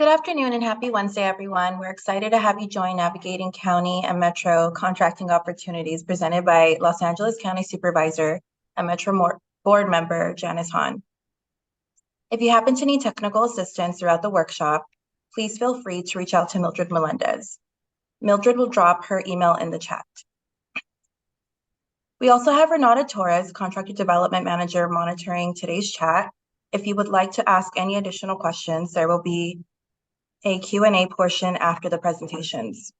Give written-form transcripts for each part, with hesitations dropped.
Good afternoon and happy Wednesday, everyone. We're excited to have you join Navigating County and Metro Contracting Opportunities presented by Los Angeles County Supervisor and Metro Board Member Janice Hahn. If you happen to need technical assistance throughout the workshop, please feel free to reach out to Mildred Melendez. Mildred will drop her email in the chat. We also have Renata Torres, Contractor Development Manager, monitoring today's chat. If you would like to ask any additional questions, there will be a Q&A portion after the presentations.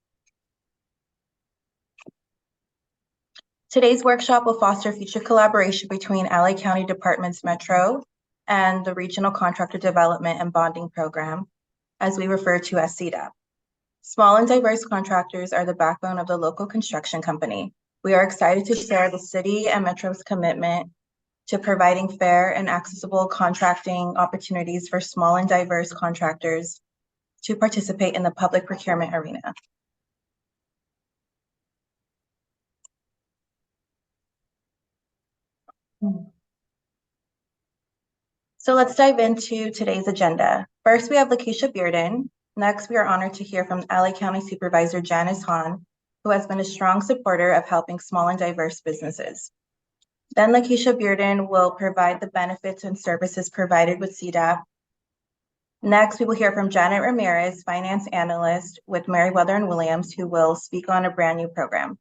Today's workshop will foster future collaboration between LA County Departments Metro and the Regional Contractor Development and Bonding Program, as we refer to as CDABP. Small and diverse contractors are the backbone of the local construction company. We are excited to share the city and Metro's commitment to providing fair and accessible contracting opportunities for small and diverse contractors to participate in the public procurement arena. So let's dive into today's agenda. First, we have Lakeisha Bearden. Next, we are honored to hear from LA County Supervisor Janice Hahn, who has been a strong supporter of helping small and diverse businesses. Then Lakeisha Bearden will provide the benefits and services provided with CDABP. Next, we will hear from Janet Ramirez, Finance Analyst with Merriwether & Williams, who will speak on a brand new program,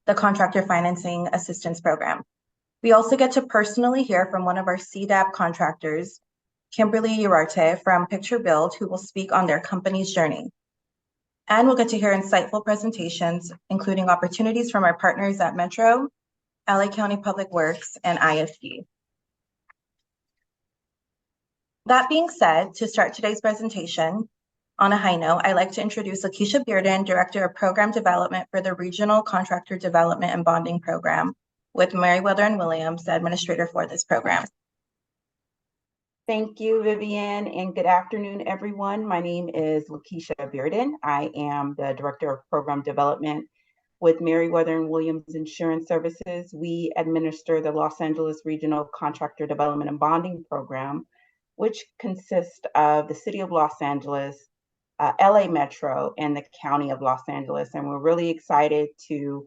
the Contractor Financing Assistance Program. We also get to personally hear from one of our CDABP contractors, Kimberly Urarte from Picture Build, who will speak on their company's journey. And we'll get to hear insightful presentations, including opportunities from our partners at Metro, LA County Public Works, and ISD. That being said, to start today's presentation, on a high note, I'd like to introduce Lakeisha Bearden, Director of Program Development for the Regional Contractor Development and Bonding Program with Merriwether & Williams, the administrator for this program. Thank you, Vivian, and good afternoon, everyone. My name is Lakeisha Bearden. I am the Director of Program Development with Merriwether & Williams Insurance Services. We administer the Los Angeles Regional Contractor Development and Bonding Program, which consists of the City of Los Angeles, LA Metro, and the County of Los Angeles. And we're really excited to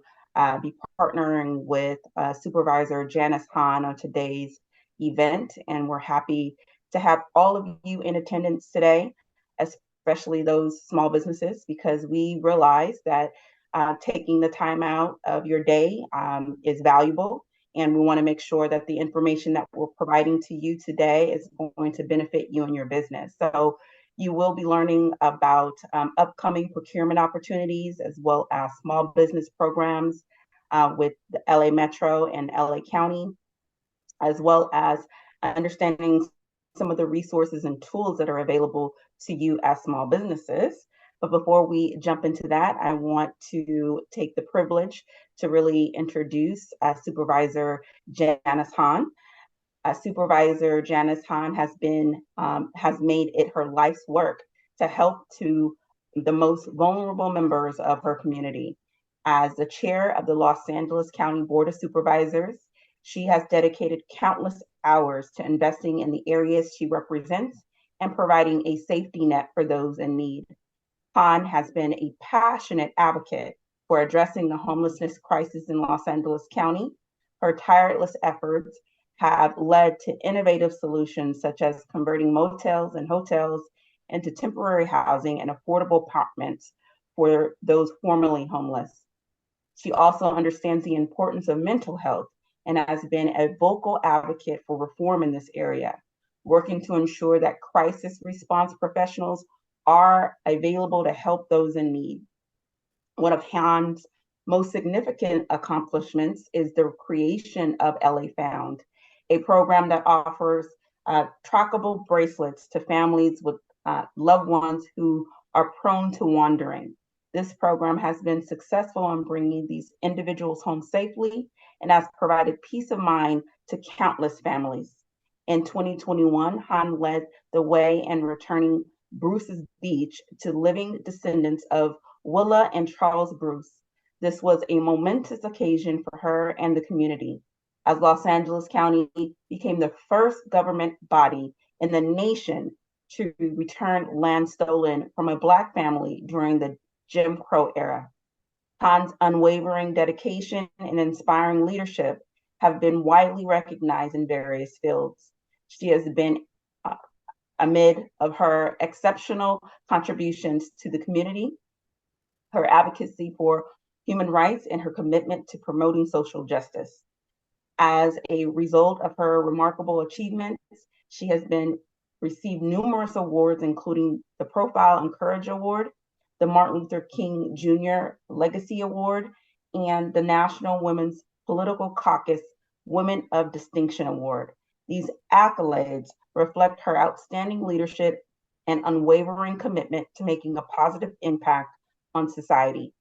be partnering with Supervisor Janice Hahn on today's event. And we're happy to have all of you in attendance today, especially those small businesses, because we realize that taking the time out of your day is valuable. And we want to make sure that the information that we're providing to you today is going to benefit you and your business. So you will be learning about upcoming procurement opportunities, as well as small business programs with the LA Metro and LA County, as well as understanding some of the resources and tools that are available to you as small businesses. But before we jump into that, I want to take the privilege to really introduce Supervisor Janice Hahn. Supervisor Janice Hahn has made it her life's work to help to the most vulnerable members of her community. As the chair of the Los Angeles County Board of Supervisors, she has dedicated countless hours to investing in the areas she represents and providing a safety net for those in need. Hahn has been a passionate advocate for addressing the homelessness crisis in Los Angeles County. Her tireless efforts have led to innovative solutions such as converting motels and hotels into temporary housing and affordable apartments for those formerly homeless. She also understands the importance of mental health and has been a vocal advocate for reform in this area, working to ensure that crisis response professionals are available to help those in need. One of Hahn's most significant accomplishments is the creation of LA Found, a program that offers trackable bracelets to families with loved ones who are prone to wandering. This program has been successful in bringing these individuals home safely and has provided peace of mind to countless families. In 2021, Hahn led the way in returning Bruce's Beach to living descendants of Willa and Charles Bruce. This was a momentous occasion for her and the community, as Los Angeles County became the first government body in the nation to return land stolen from a Black family during the Jim Crow era. Hahn's unwavering dedication and inspiring leadership have been widely recognized in various fields. She has been amid of her exceptional contributions to the community, her advocacy for human rights, and her commitment to promoting social justice. As a result of her remarkable achievements, she has received numerous awards, including the Profile and Courage Award, the Martin Luther King Jr. Legacy Award, and the National Women's Political Caucus Women of Distinction Award. These accolades reflect her outstanding leadership and unwavering commitment to making a positive impact on society.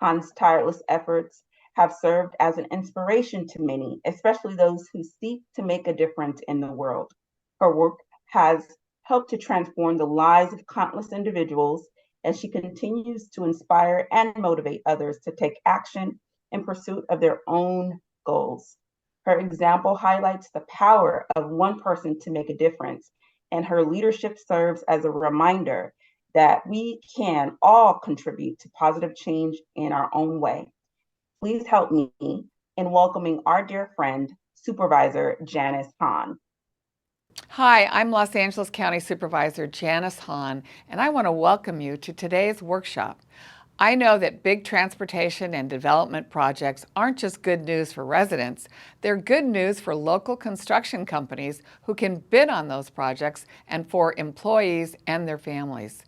Hahn's tireless efforts have served as an inspiration to many, especially those who seek to make a difference in the world. Her work has helped to transform the lives of countless individuals, and she continues to inspire and motivate others to take action in pursuit of their own goals. Her example highlights the power of one person to make a difference, and her leadership serves as a reminder that we can all contribute to positive change in our own way. Please help me in welcoming our dear friend, Supervisor Janice Hahn. Hi, I'm Los Angeles County Supervisor Janice Hahn, and I want to welcome you to today's workshop. I know that big transportation and development projects aren't just good news for residents, they're good news for local construction companies who can bid on those projects and for employees and their families.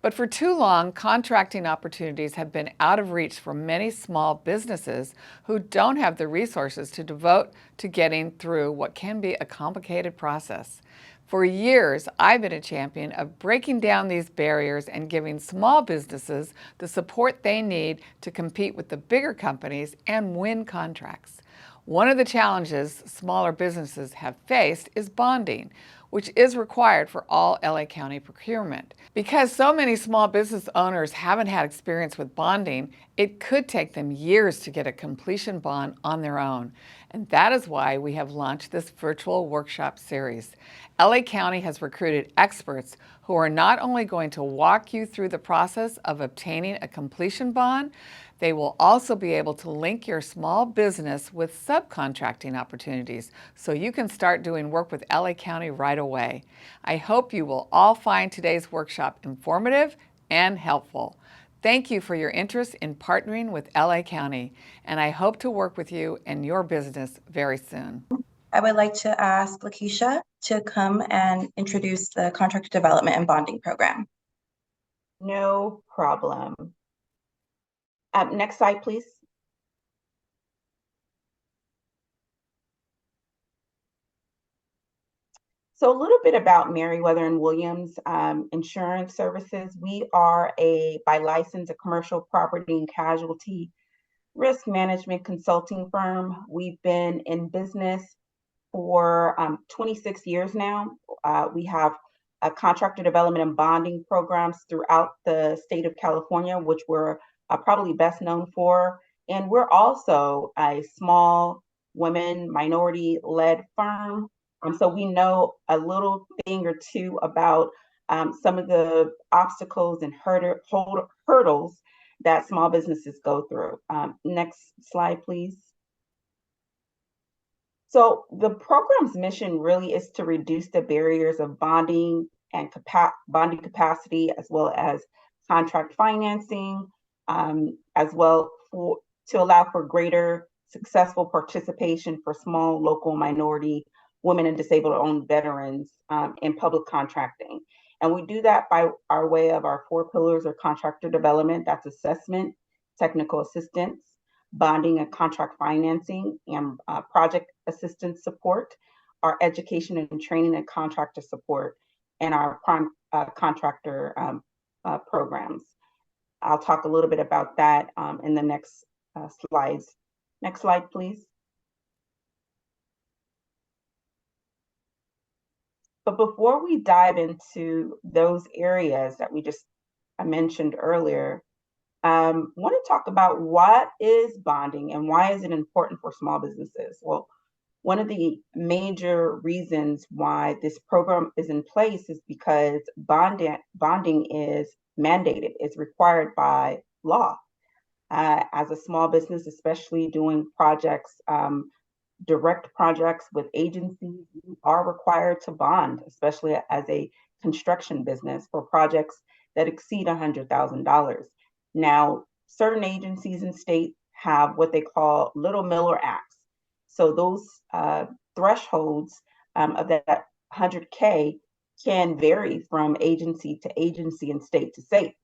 But for too long, contracting opportunities have been out of reach for many small businesses who don't have the resources to devote to getting through what can be a complicated process. For years, I've been a champion of breaking down these barriers and giving small businesses the support they need to compete with the bigger companies and win contracts. One of the challenges smaller businesses have faced is bonding, which is required for all LA County procurement. Because so many small business owners haven't had experience with bonding, it could take them years to get a completion bond on their own. And that is why we have launched this virtual workshop series. LA County has recruited experts who are not only going to walk you through the process of obtaining a completion bond, they will also be able to link your small business with subcontracting opportunities so you can start doing work with LA County right away. I hope you will all find today's workshop informative and helpful. Thank you for your interest in partnering with LA County, and I hope to work with you and your business very soon. I would like to ask Lakeisha to come and introduce the Contractor Development and Bonding Program. No problem. Next slide, please. So a little bit about Merriwether and Williams Insurance Services. We are by license, a commercial property and casualty risk management consulting firm. We've been in business for 26 years now. We have contractor development and bonding programs throughout the state of California, which we're probably best known for. And we're also a small women minority-led firm. So we know a little thing or two about some of the obstacles and hurdles that small businesses go through. Next slide, please. So the program's mission really is to reduce the barriers of bonding and bonding capacity, as well as contract financing, as well to allow for greater successful participation for small, local, minority, women and disabled-owned veterans in public contracting. And we do that by our way of our 4 pillars of contractor development. That's assessment, technical assistance, bonding and contract financing, and project assistance support, our education and training and contractor support, and our prime contractor programs. I'll talk a little bit about that in the next slides. Next slide, please. But before we dive into those areas that I mentioned earlier, I want to talk about what is bonding and why is it important for small businesses? Well, One of the major reasons why this program is in place is because bonding is mandated, it's required by law. As a small business, especially doing projects, direct projects with agencies, you are required to bond, especially as a construction business for projects that exceed $100,000. Now, certain agencies and states have what they call Little Miller Acts. So those thresholds of that 100K can vary from agency to agency and state to state.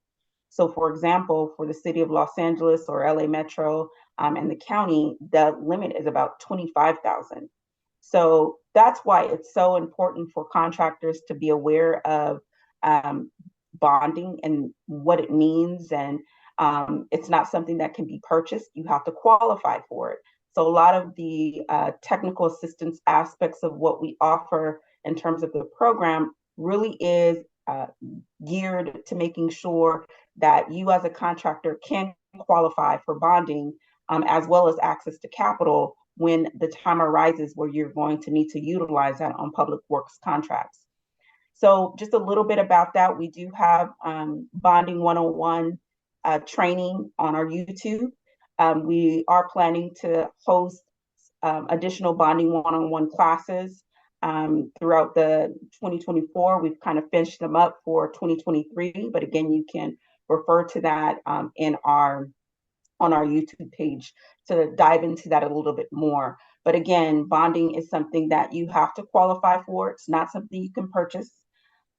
So for example, for the city of Los Angeles or LA Metro and the county, the limit is about 25,000. So that's why it's so important for contractors to be aware of bonding and what it means. And it's not something that can be purchased. You have to qualify for it. So a lot of the technical assistance aspects of what we offer in terms of the program really is geared to making sure that you as a contractor can qualify for bonding as well as access to capital when the time arises where you're going to need to utilize that on public works contracts. So just a little bit about that. We do have Bonding 101 training on our YouTube. We are planning to host additional Bonding 101 classes throughout the 2024. We've kind of finished them up for 2023, but again, you can refer to that on our YouTube page to dive into that a little bit more. But again, bonding is something that you have to qualify for. It's not something you can purchase.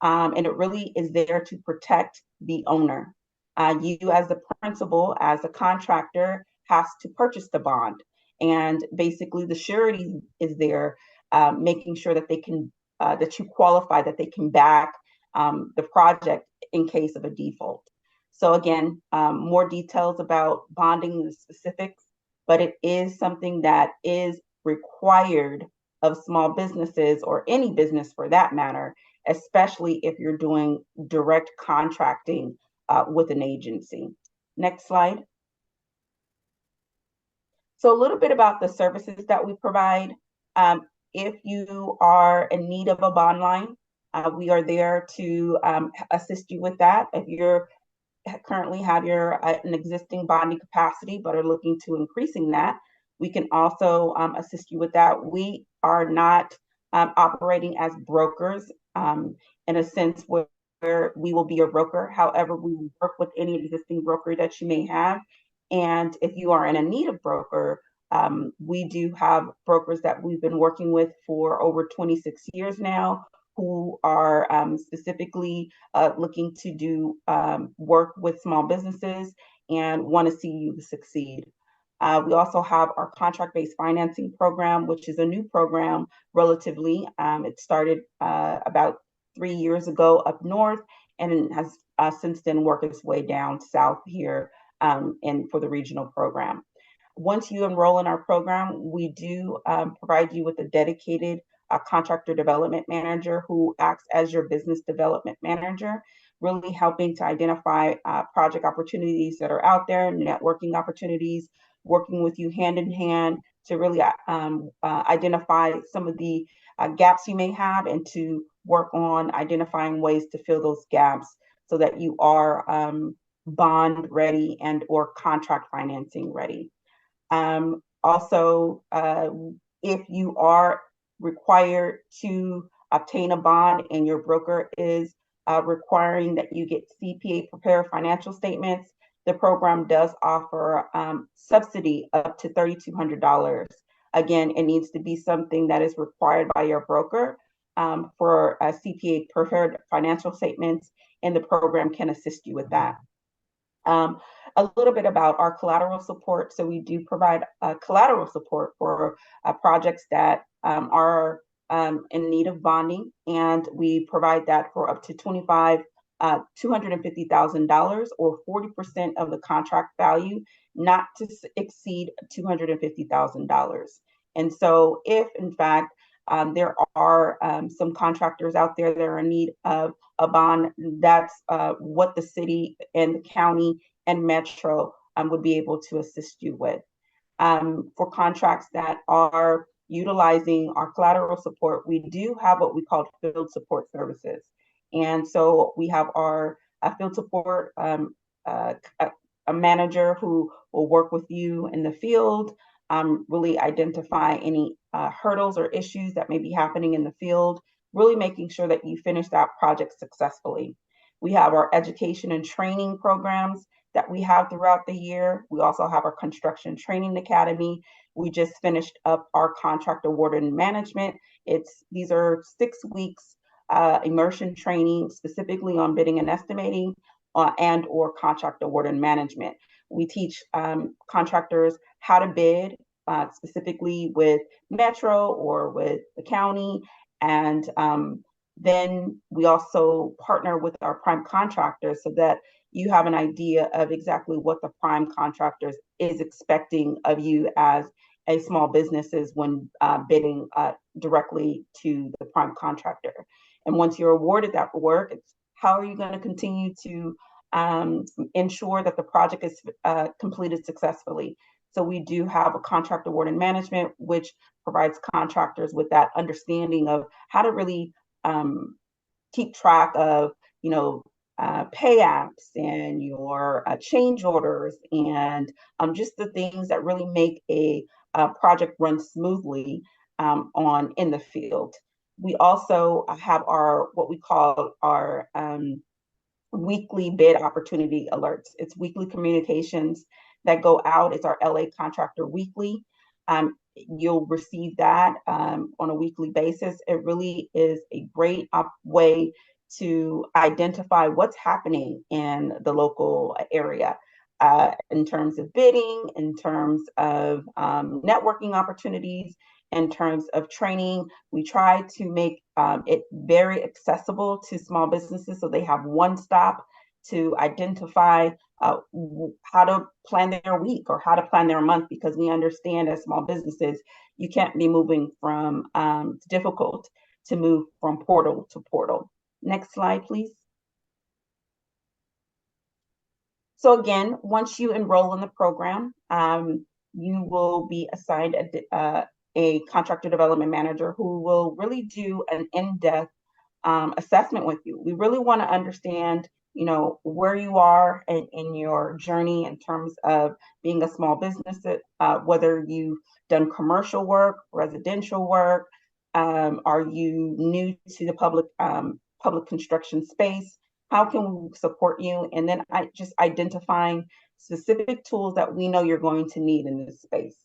And it really is there to protect the owner. You as the principal, as a contractor, has to purchase the bond. And basically the surety is there, making sure that they can, that you qualify, that they can back the project in case of a default. So again, more details about bonding, the specifics, but it is something that is required of small businesses or any business for that matter, especially if you're doing direct contracting with an agency. Next slide. So a little bit about the services that we provide. If you are in need of a bond line, we are there to assist you with that. If you're currently have an existing bonding capacity but are looking to increasing that, we can also assist you with that. We are not operating as brokers in a sense where we will be your broker. However, we will work with any existing broker that you may have. And if you are in a need of broker, we do have brokers that we've been working with for over 26 years now, who are specifically looking to do work with small businesses and want to see you succeed. We also have our contract-based financing program, which is a new program relatively. It started about 3 years ago up north and has since then worked its way down south here and for the regional program. Once you enroll in our program, we do provide you with a dedicated contractor development manager who acts as your business development manager, really helping to identify project opportunities that are out there, networking opportunities, working with you hand in hand to really identify some of the gaps you may have and to work on identifying ways to fill those gaps so that you are bond ready and or contract financing ready. Also, if you are required to obtain a bond and your broker is requiring that you get CPA prepared financial statements, the program does offer subsidy up to $3,200. Again, it needs to be something that is required by your broker for CPA prepared financial statements, and the program can assist you with that. A little bit about our collateral support. So we do provide collateral support for projects that are in need of bonding, and we provide that for up to $250,000 or 40% of the contract value, not to exceed $250,000. And so if in fact there are some contractors out there that are in need of a bond, that's what the city and the county and Metro would be able to assist you with. For contracts that are utilizing our collateral support, we do have what we call field support services. And so we have our field support a manager who will work with you in the field, really identify any hurdles or issues that may be happening in the field, really making sure that you finish that project successfully. We have our education and training programs that we have throughout the year. We also have our construction training academy. We just finished up our contract award and management. These are 6 weeks immersion training specifically on bidding and estimating and or contract award and management. We teach contractors how to bid specifically with Metro or with the county. And then we also partner with our prime contractors so that you have an idea of exactly what the prime contractors is expecting of you as a small businesses when bidding directly to the prime contractor. And once you're awarded that work, it's how are you going to continue to ensure that the project is completed successfully. So we do have a contract award and management, which provides contractors with that understanding of how to really keep track of, pay apps and your change orders and just the things that really make a project run smoothly in the field. We also have what we call our weekly bid opportunity alerts. It's weekly communications that go out. It's our LA Contractor Weekly. You'll receive that on a weekly basis. It really is a great way to identify what's happening in the local area in terms of bidding, in terms of networking opportunities, in terms of training. We try to make it very accessible to small businesses so they have one stop to identify how to plan their week or how to plan their month, because we understand as small businesses, you can't be moving from, it's difficult to move from portal to portal. Next slide, please. So again, once you enroll in the program, you will be assigned a contractor development manager who will really do an in-depth assessment with you. We really want to understand, where you are in your journey in terms of being a small business, whether you've done commercial work, residential work, are you new to the public construction space? How can we support you? And then just identifying specific tools that we know you're going to need in this space.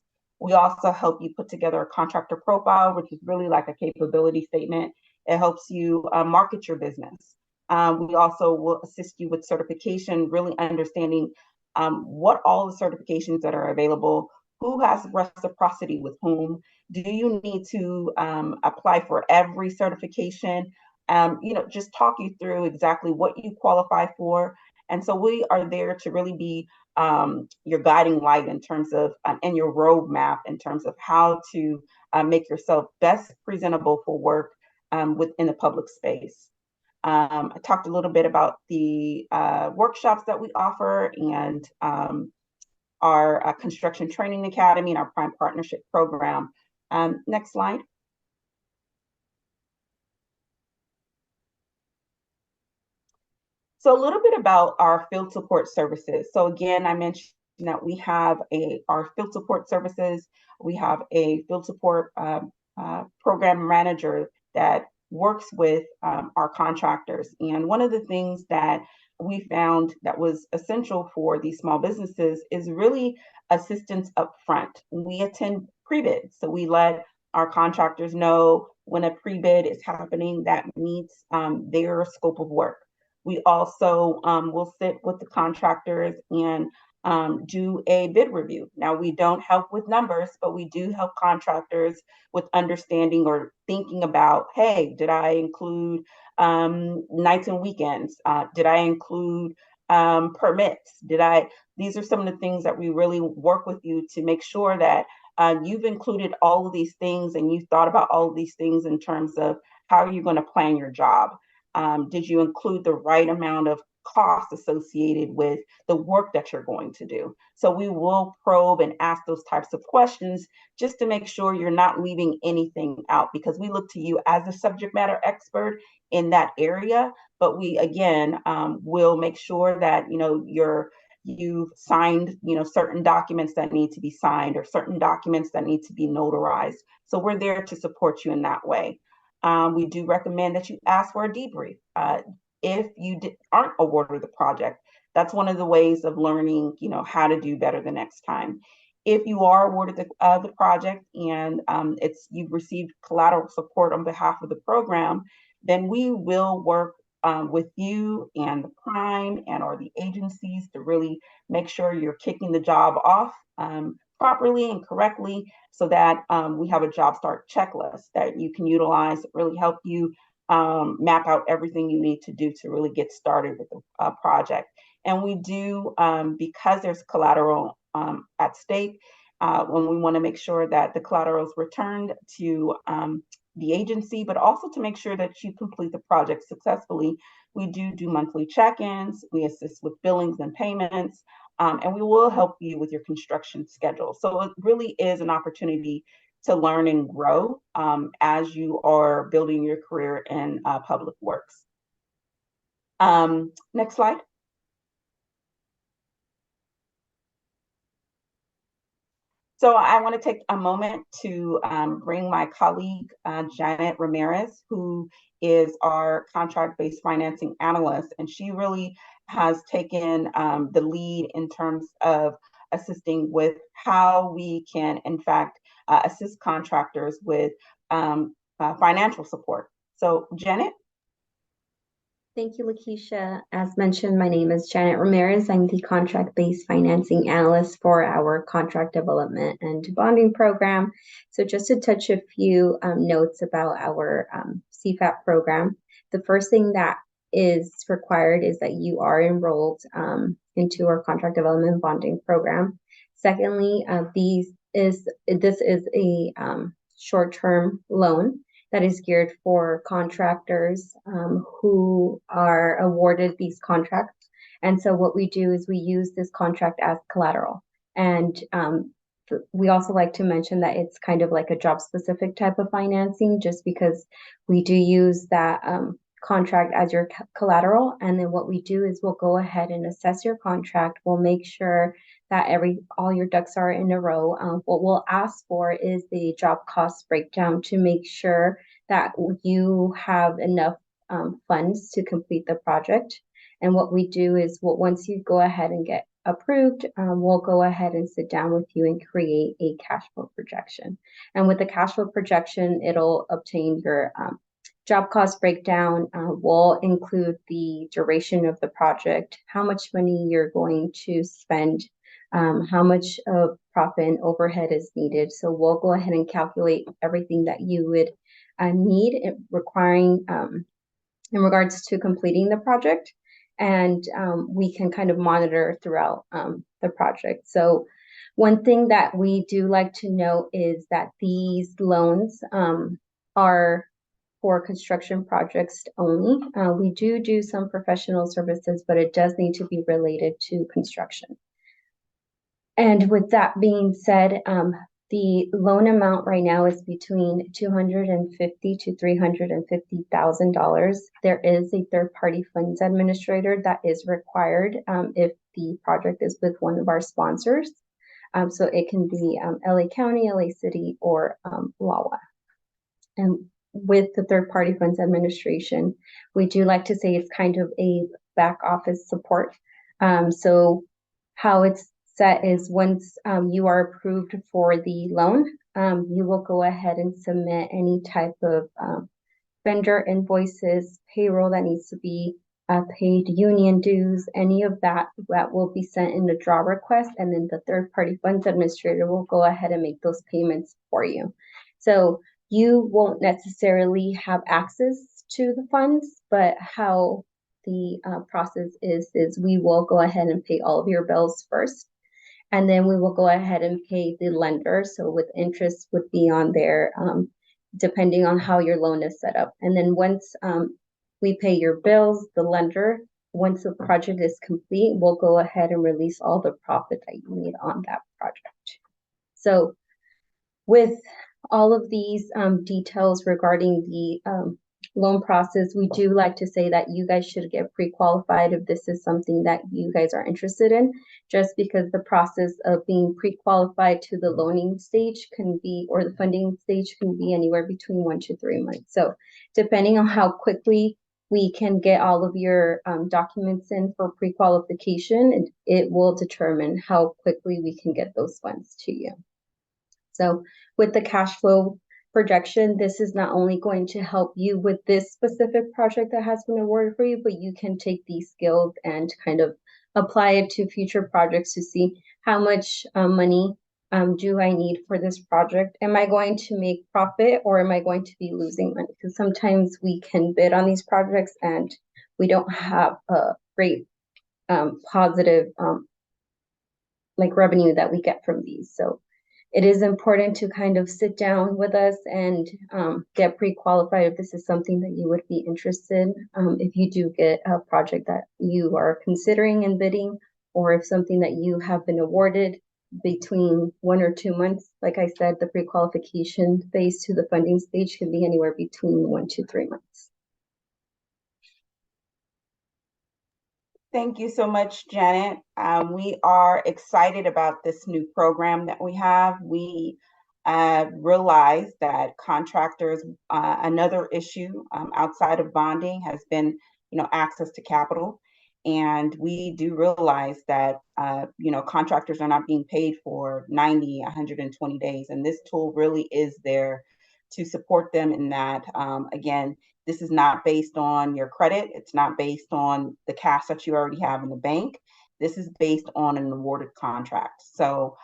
We also help you put together a contractor profile, which is really like a capability statement. It helps you market your business. We also will assist you with certification, really understanding what all the certifications that are available, who has reciprocity with whom, do you need to apply for every certification, just talk you through exactly what you qualify for. And so we are there to really be your guiding light in terms of, and your roadmap in terms of how to make yourself best presentable for work within the public space. I talked a little bit about the workshops that we offer and our construction training academy and our prime partnership program. Next slide. So a little bit about our field support services. So again, I mentioned that we have our field support services. We have a field support program manager that works with our contractors. And one of the things that we found that was essential for these small businesses is really assistance up front. We attend pre-bid. So we let our contractors know when a pre-bid is happening that meets their scope of work. We also will sit with the contractors and do a bid review. Now, we don't help with numbers, but we do help contractors with understanding or thinking about, hey, did I include nights and weekends? Did I include permits? These are some of the things that we really work with you to make sure that you've included all of these things and you've thought about all of these things in terms of how are you going to plan your job. Did you include the right amount of cost associated with the work that you're going to do? So we will probe and ask those types of questions just to make sure you're not leaving anything out, because we look to you as a subject matter expert in that area. But we, again, will make sure that, you've signed, certain documents that need to be signed or certain documents that need to be notarized. So we're there to support you in that way. We do recommend that you ask for a debrief. If you aren't awarded the project, that's one of the ways of learning, how to do better the next time. If you are awarded the project and you've received collateral support on behalf of the program, then we will work with you and the prime and or the agencies to really make sure you're kicking the job off properly and correctly, so that we have a job start checklist that you can utilize to really help you map out everything you need to do to really get started with the project. And we do, because there's collateral at stake, when we want to make sure that the collateral is returned to the agency, but also to make sure that you complete the project successfully, we do monthly check-ins, we assist with billings and payments, and we will help you with your construction schedule. So it really is an opportunity to learn and grow as you are building your career in public works. Next slide. So I want to take a moment to bring my colleague, Janet Ramirez, who is our contract-based financing analyst, and she really has taken the lead in terms of assisting with how we can, in fact, assist contractors with financial support. So Janet? Thank you, Lakeisha. As mentioned, my name is Janet Ramirez. I'm the contract-based financing analyst for our contract development and bonding program. So just to touch a few notes about our CFAP program, the first thing that is required is that you are enrolled into our contract development bonding program. Secondly, this is a short-term loan that is geared for contractors who are awarded these contracts. And so what we do is we use this contract as collateral. And we also like to mention that it's kind of like a job-specific type of financing, just because we do use that contract as your collateral. And then what we do is we'll go ahead and assess your contract. We'll make sure that all your ducks are in a row. What we'll ask for is the job cost breakdown to make sure that you have enough funds to complete the project. And what we do is, once you go ahead and get approved, we'll go ahead and sit down with you and create a cash flow projection. And with the cash flow projection, it'll obtain your job cost breakdown. Will include the duration of the project, how much money you're going to spend, how much of profit and overhead is needed. So we'll go ahead and calculate everything that you would need requiring in regards to completing the project. And we can kind of monitor throughout the project. So one thing that we do like to note is that these loans are for construction projects only. We do some professional services, but it does need to be related to construction. And with that being said, the loan amount right now is between $250,000 to $350,000. There is a third-party funds administrator that is required if the project is with one of our sponsors. So it can be LA County, LA City, or LAWA. And with the third-party funds administration, we do like to say it's kind of a back office support. So how it's set is, once you are approved for the loan, you will go ahead and submit any type of vendor invoices, payroll that needs to be paid, union dues, any of that will be sent in the draw request, and then the third-party funds administrator will go ahead and make those payments for you. So you won't necessarily have access to the funds, but how the process is we will go ahead and pay all of your bills first, and then we will go ahead and pay the lender. So with interest would be on there, depending on how your loan is set up. And then once we pay your bills, the lender, once the project is complete, we'll go ahead and release all the profit that you need on that project. So with all of these details regarding the loan process, we do like to say that you guys should get pre-qualified if this is something that you guys are interested in, just because the process of being pre-qualified to the loaning stage can be, or the funding stage can be anywhere between 1 to 3 months. So depending on how quickly we can get all of your documents in for pre-qualification, it will determine how quickly we can get those funds to you. So with the cash flow projection, this is not only going to help you with this specific project that has been awarded for you, but you can take these skills and kind of apply it to future projects to see how much money do I need for this project? Am I going to make profit or am I going to be losing money? Because sometimes we can bid on these projects and we don't have a great positive like revenue that we get from these. So it is important to kind of sit down with us and get pre-qualified if this is something that you would be interested in. If you do get a project that you are considering and bidding, or if something that you have been awarded between 1 or 2 months, like I said, the pre-qualification phase to the funding stage can be anywhere between 1 to 3 months. Thank you so much, Janet. We are excited about this new program that we have. We realize that contractors, another issue outside of bonding has been, access to capital. And we do realize that, contractors are not being paid for 90, 120 days. And this tool really is there to support them in that. Again, this is not based on your credit. It's not based on the cash that you already have in the bank. This is based on an awarded contract. So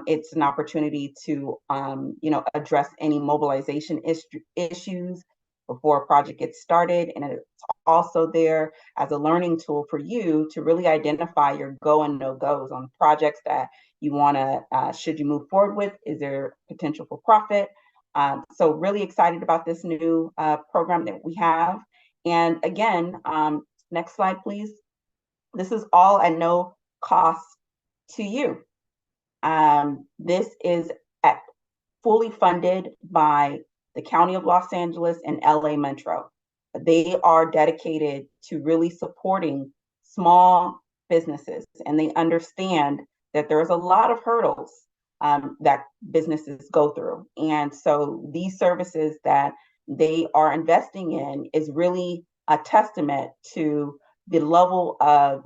it's an opportunity to, address any mobilization issues before a project gets started. And it's also there as a learning tool for you to really identify your go and no goes on projects that you want to, should you move forward with? Is there potential for profit? So really excited about this new program that we have. And again, next slide, please. This is all at no cost to you. This is fully funded by the County of Los Angeles and LA Metro. They are dedicated to really supporting small businesses, and they understand that there's a lot of hurdles that businesses go through. And so these services that they are investing in is really a testament to the level of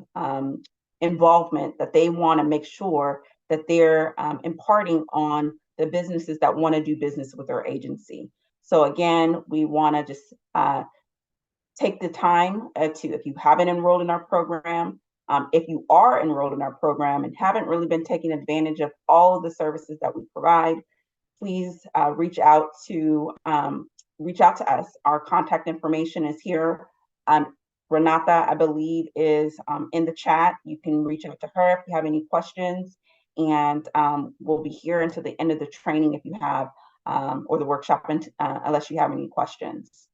involvement that they want to make sure that they're imparting on the businesses that want to do business with our agency. So again, we want to just take the time to, if you haven't enrolled in our program, if you are enrolled in our program and haven't really been taking advantage of all of the services that we provide, please reach out to us. Our contact information is here. Renata, I believe, is in the chat. You can reach out to her if you have any questions, and we'll be here until the end of the training if you have, or the workshop, unless you have any questions.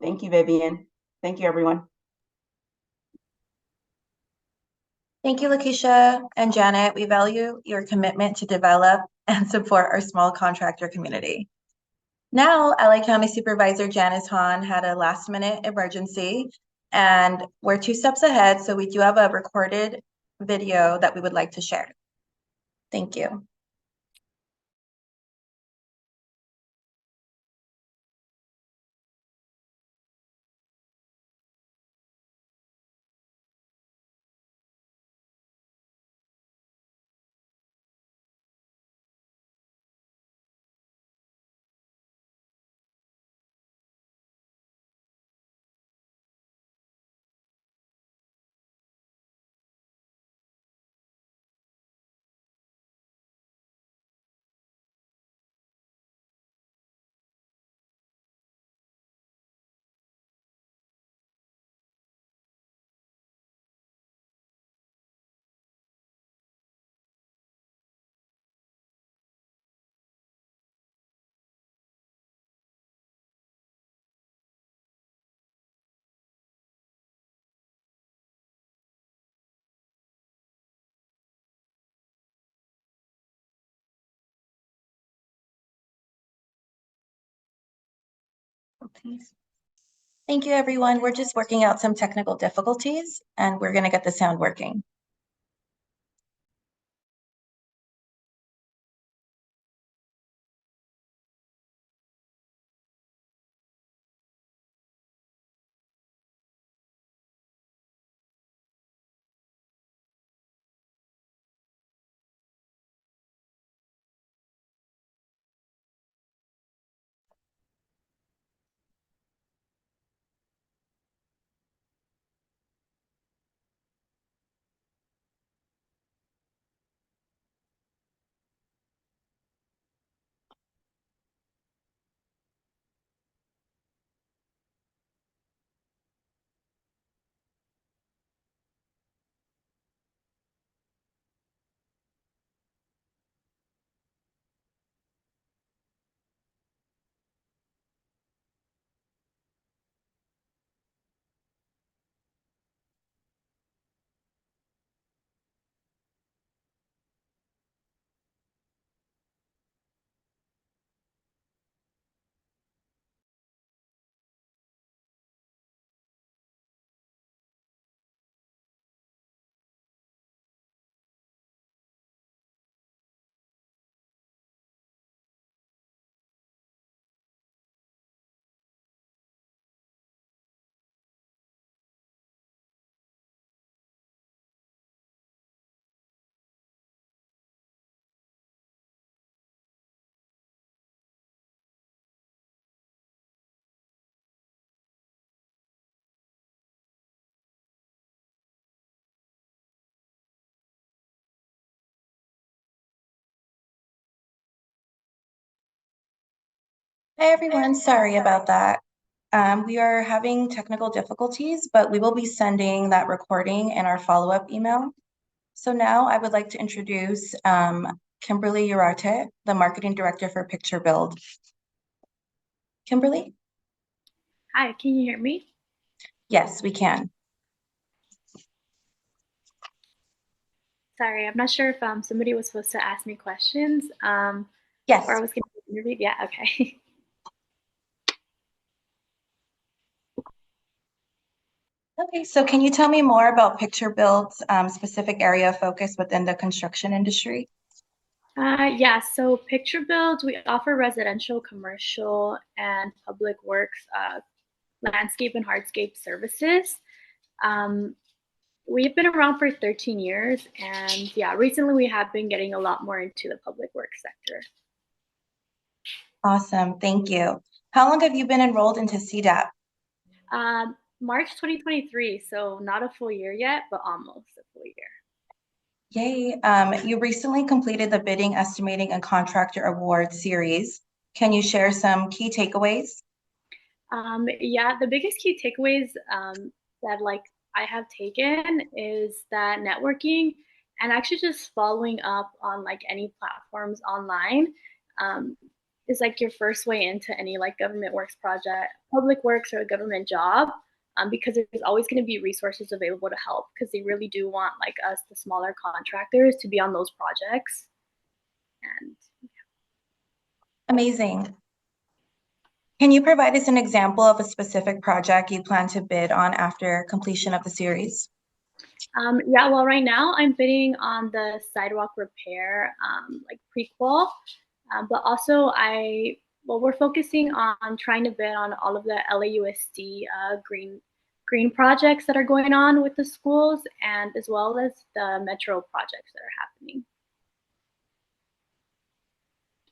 Thank you, Vivian. Thank you, everyone. Thank you, Lakeisha and Janet. We value your commitment to develop and support our small contractor community. Now, LA County Supervisor Janice Hahn had a last-minute emergency, and we're 2 steps ahead, so we do have a recorded video that we would like to share. Thank you. please. Thank you, everyone. We're just working out some technical difficulties, and we're going to get the sound working. Hi, everyone. Sorry about that. We are having technical difficulties, but we will be sending that recording in our follow-up email. So now I would like to introduce Kimberly Urarte, the Marketing Director for Picture Build. Kimberly? Hi, can you hear me? Yes, we can. Sorry, I'm not sure if somebody was supposed to ask me questions Yes. or I was going to be interviewed. Yeah, okay. Okay, so can you tell me more about Picture Build's specific area of focus within the construction industry? Yeah, so Picture Build, we offer residential, commercial, and public works, landscape and hardscape services. We've been around for 13 years, and yeah, recently we have been getting a lot more into the public works sector. Awesome, thank you. How long have you been enrolled into CDAP? March 2023, so not a full year yet, but almost a full year. Yay. You recently completed the Bidding, Estimating, and Contractor Award series. Can you share some key takeaways? Yeah, the biggest key takeaways that I have taken is that networking and actually just following up on like any platforms online is like your first way into any like government works project, public works, or a government job. Because there's always going to be resources available to help because they really do want like us, the smaller contractors, to be on those projects. And Amazing. Can you provide us an example of a specific project you plan to bid on after completion of the series? yeah, well, right now I'm bidding on the sidewalk repair, like prequel, but also we're focusing on trying to bid on all of the LAUSD green projects that are going on with the schools, and as well as the metro projects that are happening.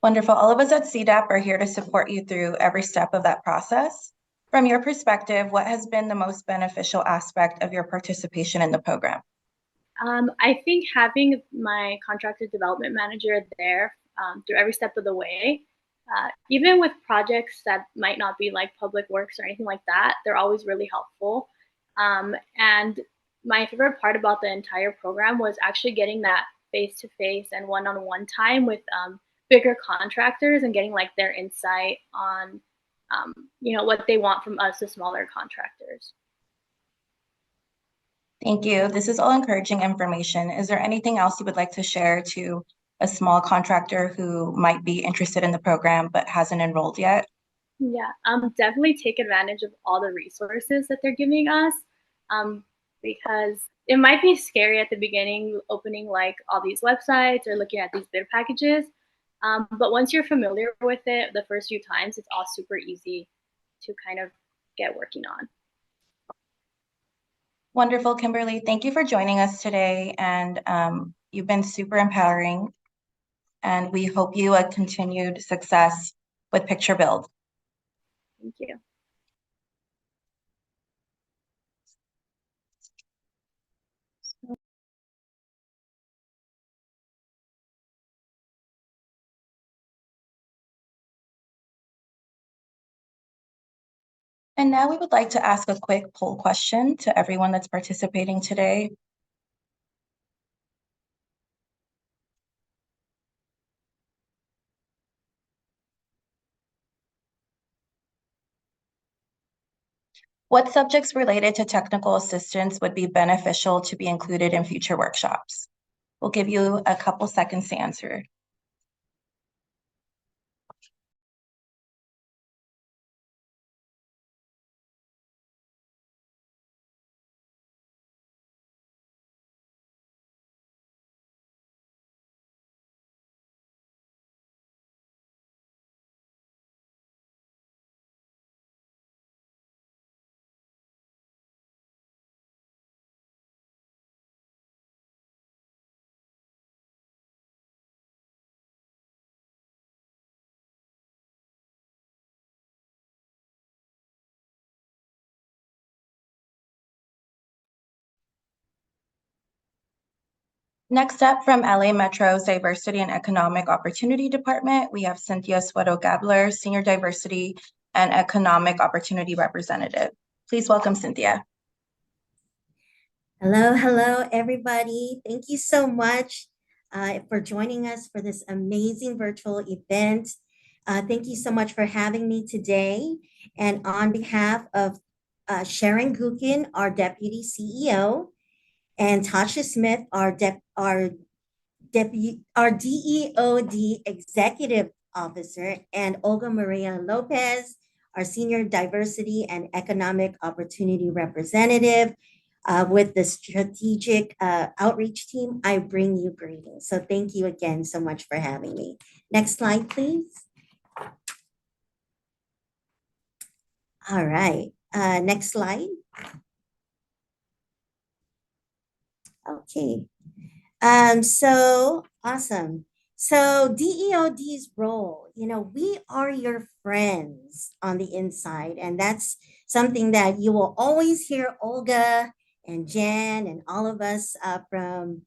Wonderful. All of us at CDAP are here to support you through every step of that process. From your perspective, what has been the most beneficial aspect of your participation in the program? I think having my contractor development manager there through every step of the way, even with projects that might not be like public works or anything like that, they're always really helpful. And my favorite part about the entire program was actually getting that face-to-face and one-on-one time with bigger contractors and getting like their insight on what they want from us, the smaller contractors. Thank you. This is all encouraging information. Is there anything else you would like to share to a small contractor who might be interested in the program but hasn't enrolled yet? Yeah, definitely take advantage of all the resources that they're giving us, because it might be scary at the beginning opening like all these websites or looking at these bid packages. But once you're familiar with it the first few times, it's all super easy to kind of get working on. Wonderful, Kimberly. Thank you for joining us today. And you've been super empowering. And we hope you a continued success with Picture Build. Thank you. And now we would like to ask a quick poll question to everyone that's participating today. What subjects related to technical assistance would be beneficial to be included in future workshops? We'll give you a couple seconds to answer. Next up from LA Metro's Diversity and Economic Opportunity Department, we have Cynthia Sueto-Gabler, Senior Diversity and Economic Opportunity Representative. Please welcome Cynthia. Hello, everybody. Thank you so much for joining us for this amazing virtual event. Thank you so much for having me today. And on behalf of Sharon Gukin, our Deputy CEO, and Tasha Smith, our DEOD Executive Officer, and Olga Maria Lopez, our Senior Diversity and Economic Opportunity Representative, with the strategic outreach team, I bring you greetings. So thank you again so much for having me. Next slide, please. All right, next slide. Okay, so awesome. So DEOD's role, we are your friends on the inside, and that's something that you will always hear Olga and Jan and all of us from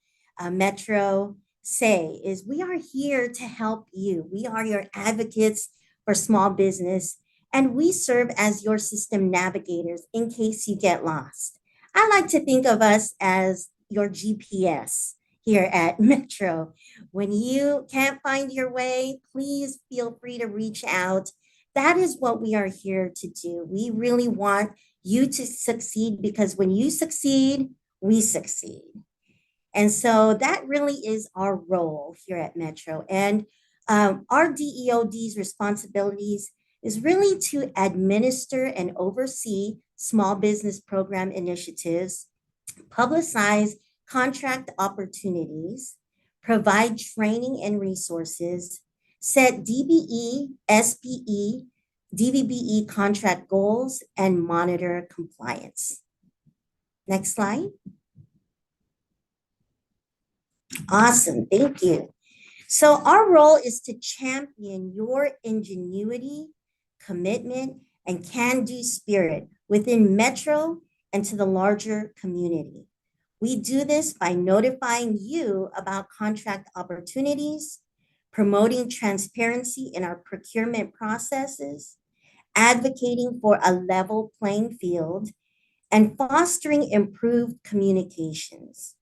Metro say is we are here to help you. We are your advocates for small business, and we serve as your system navigators in case you get lost. I like to think of us as your GPS here at Metro. When you can't find your way, please feel free to reach out. That is what we are here to do. We really want you to succeed because when you succeed, we succeed. And so that really is our role here at Metro. And our DEOD's responsibilities is really to administer and oversee small business program initiatives, publicize contract opportunities, provide training and resources, set DBE, SPE, DVBE contract goals, and monitor compliance. Next slide. Awesome, thank you. So our role is to champion your ingenuity, commitment, and can-do spirit within Metro and to the larger community. We do this by notifying you about contract opportunities, promoting transparency in our procurement processes, advocating for a level playing field, and fostering improved communications.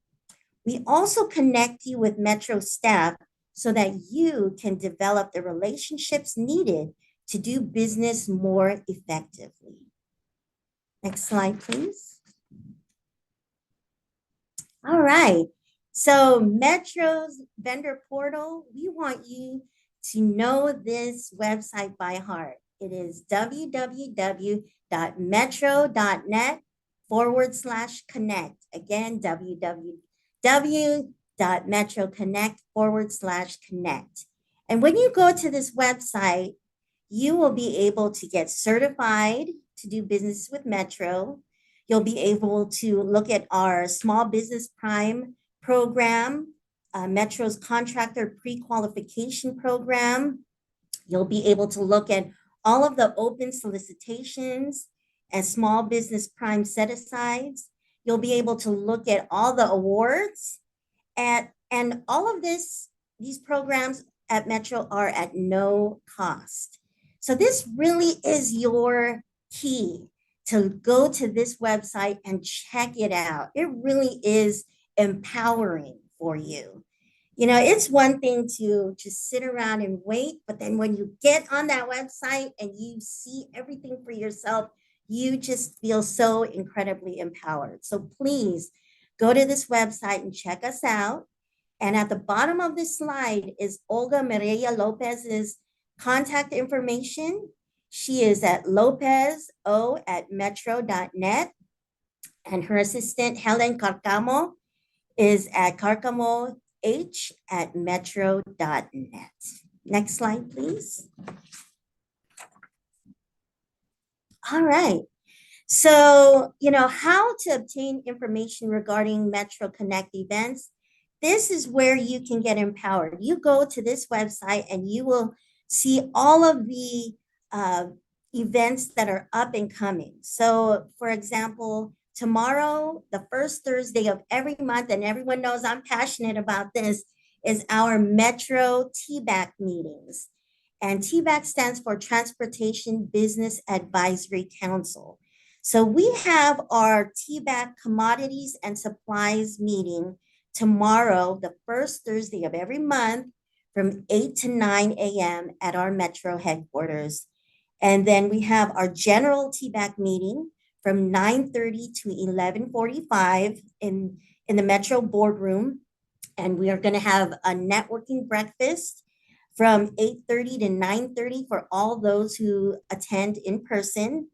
We also connect you with Metro staff so that you can develop the relationships needed to do business more effectively. Next slide, please. All right. So Metro's vendor portal, we want you to know this website by heart. It is www.metro.net/connect. Again, www.metroconnect/connect. And when you go to this website, you will be able to get certified to do business with Metro. You'll be able to look at our Small Business Prime program, Metro's Contractor Pre-Qualification Program. You'll be able to look at all of the open solicitations and Small Business Prime set-asides. You'll be able to look at all the awards, and all of these programs at Metro are at no cost. So this really is your key to go to this website and check it out. It really is empowering for you. You know, it's one thing to just sit around and wait, but then when you get on that website and you see everything for yourself, you just feel so incredibly empowered. So please go to this website and check us out. And at the bottom of this slide is Olga Mireya Lopez's contact information. She is at lopezo@metro.net. And her assistant, Helen Carcamo, is at carcamoh@metro.net. Next slide, please. All right. So, you know, how to obtain information regarding Metro Connect events. This is where you can get empowered. You go to this website and you will see all of the events that are up and coming. So, for example, tomorrow, the first Thursday of every month, and everyone knows I'm passionate about this, is our Metro TBAC meetings. And TBAC stands for Transportation Business Advisory Council. So we have our TBAC Commodities and Supplies meeting tomorrow, the first Thursday of every month, from 8 to 9 a.m. at our Metro headquarters. And then we have our general TBAC meeting from 9:30 to 11:45 in the Metro boardroom. And we are going to have a networking breakfast from 8:30 to 9:30 for all those who attend in person.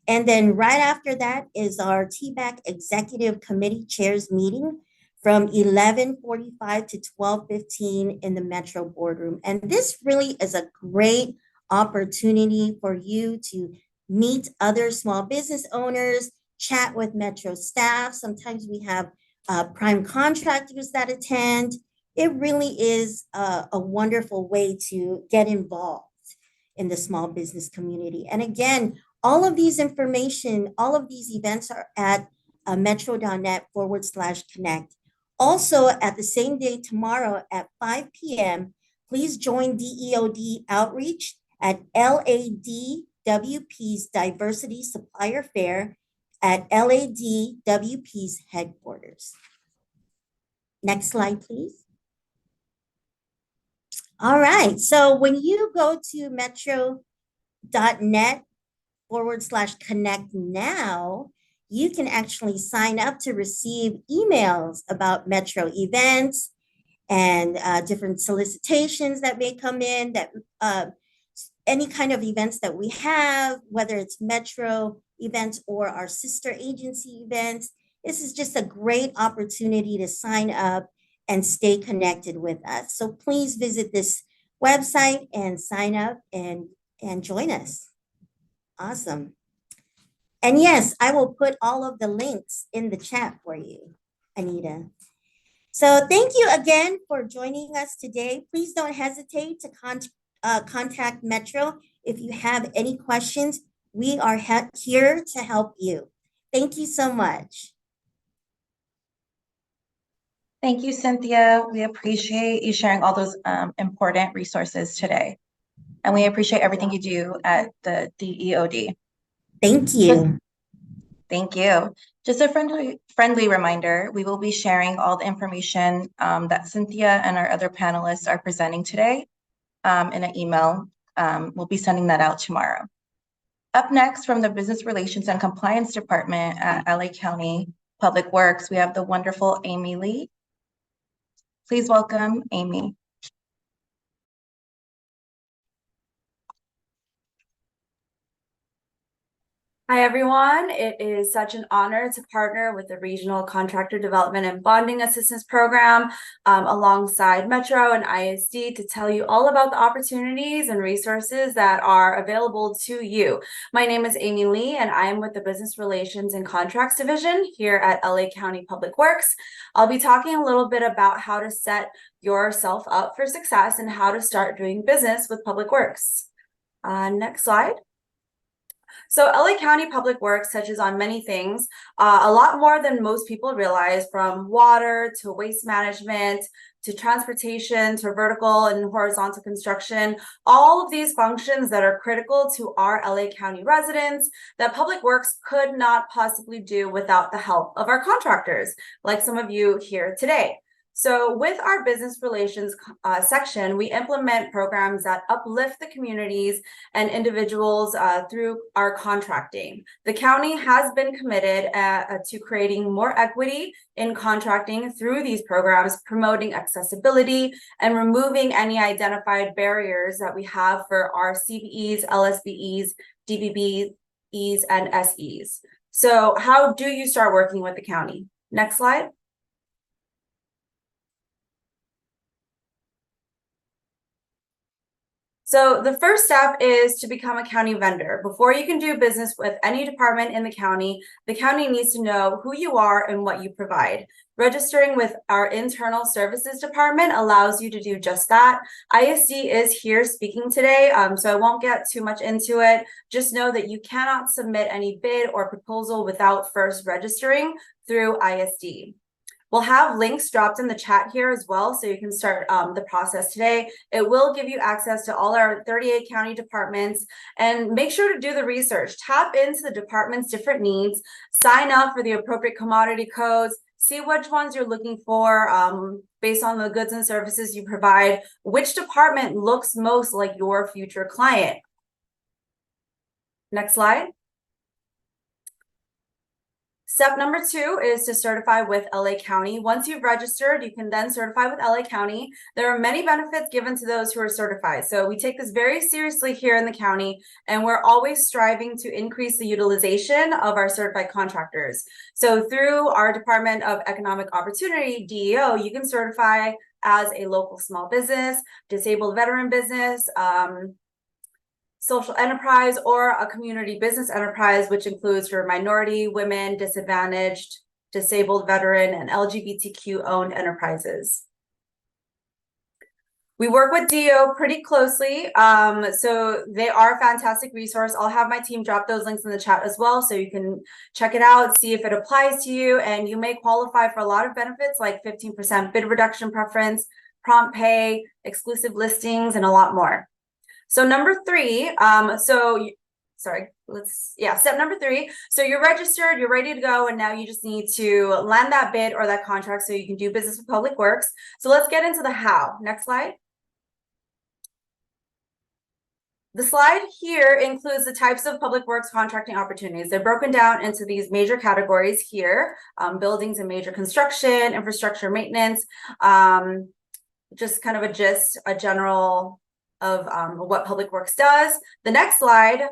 And then right after that is our TBAC Executive Committee Chairs meeting from 11:45 to 12:15 in the Metro boardroom. And this really is a great opportunity for you to meet other small business owners, chat with Metro staff. Sometimes we have prime contractors that attend. It really is a wonderful way to get involved in the small business community. And again, all of these information, all of these events are at metro.net/connect. Also, at the same day tomorrow at 5 p.m., please join DEOD Outreach at LADWP's Diversity Supplier Fair at LADWP's headquarters. Next slide, please. All right, so when you go to metro.net/connect now, you can actually sign up to receive emails about Metro events and different solicitations that may come in, that any kind of events that we have, whether it's Metro events or our sister agency events. This is just a great opportunity to sign up and stay connected with us. So please visit this website and sign up and join us. Awesome. And yes, I will put all of the links in the chat for you, Anita. So thank you again for joining us today. Please don't hesitate to contact Metro if you have any questions. We are here to help you. Thank you so much. Thank you, Cynthia. We appreciate you sharing all those important resources today. And we appreciate everything you do at the DEOD. Thank you. Thank you. Just a friendly reminder, we will be sharing all the information that Cynthia and our other panelists are presenting today in an email. We'll be sending that out tomorrow. Up next, from the Business Relations and Compliance Department at LA County Public Works, we have the wonderful Amy Lee. Please welcome Amy. Hi, everyone. It is such an honor to partner with the Regional Contractor Development and Bonding Assistance Program alongside Metro and ISD to tell you all about the opportunities and resources that are available to you. My name is Amy Lee, and I am with the Business Relations and Contracts Division here at LA County Public Works. I'll be talking a little bit about how to set yourself up for success and how to start doing business with Public Works. Next slide. So LA County Public Works touches on many things, a lot more than most people realize, from water to waste management, to transportation, to vertical and horizontal construction, all of these functions that are critical to our LA County residents that Public Works could not possibly do without the help of our contractors, like some of you here today. So with our business relations section, we implement programs that uplift the communities and individuals through our contracting. The county has been committed to creating more equity in contracting through these programs, promoting accessibility and removing any identified barriers that we have for our CBEs, LSBEs, DBBEs, and SEs. So how do you start working with the county? Next slide. So the first step is to become a county vendor. Before you can do business with any department in the county needs to know who you are and what you provide. Registering with our internal services department allows you to do just that. ISD is here speaking today, so I won't get too much into it. Just know that you cannot submit any bid or proposal without first registering through ISD. We'll have links dropped in the chat here as well, so you can start the process today. It will give you access to all our 38 county departments, and make sure to do the research. Tap into the department's different needs, sign up for the appropriate commodity codes, see which ones you're looking for based on the goods and services you provide, which department looks most like your future client. Next slide. Step number 2 is to certify with LA County. Once you've registered, you can then certify with LA County. There are many benefits given to those who are certified. So we take this very seriously here in the county, and we're always striving to increase the utilization of our certified contractors. So through our Department of Economic Opportunity, DEO, you can certify as a local small business, disabled veteran business, social enterprise, or a community business enterprise, which includes for minority, women, disadvantaged, disabled veteran, and LGBTQ owned enterprises. We work with DEO pretty closely, so they are a fantastic resource. I'll have my team drop those links in the chat as well, so you can check it out, see if it applies to you, and you may qualify for a lot of benefits like 15% bid reduction preference, prompt pay, exclusive listings, and a lot more. So number 3, step number 3. So you're registered, you're ready to go, and now you just need to land that bid or that contract so you can do business with Public Works. So let's get into the how. Next slide. The slide here includes the types of Public Works contracting opportunities. They're broken down into these major categories here, buildings and major construction, infrastructure maintenance, just kind of a gist, a general of what Public Works does. The next slide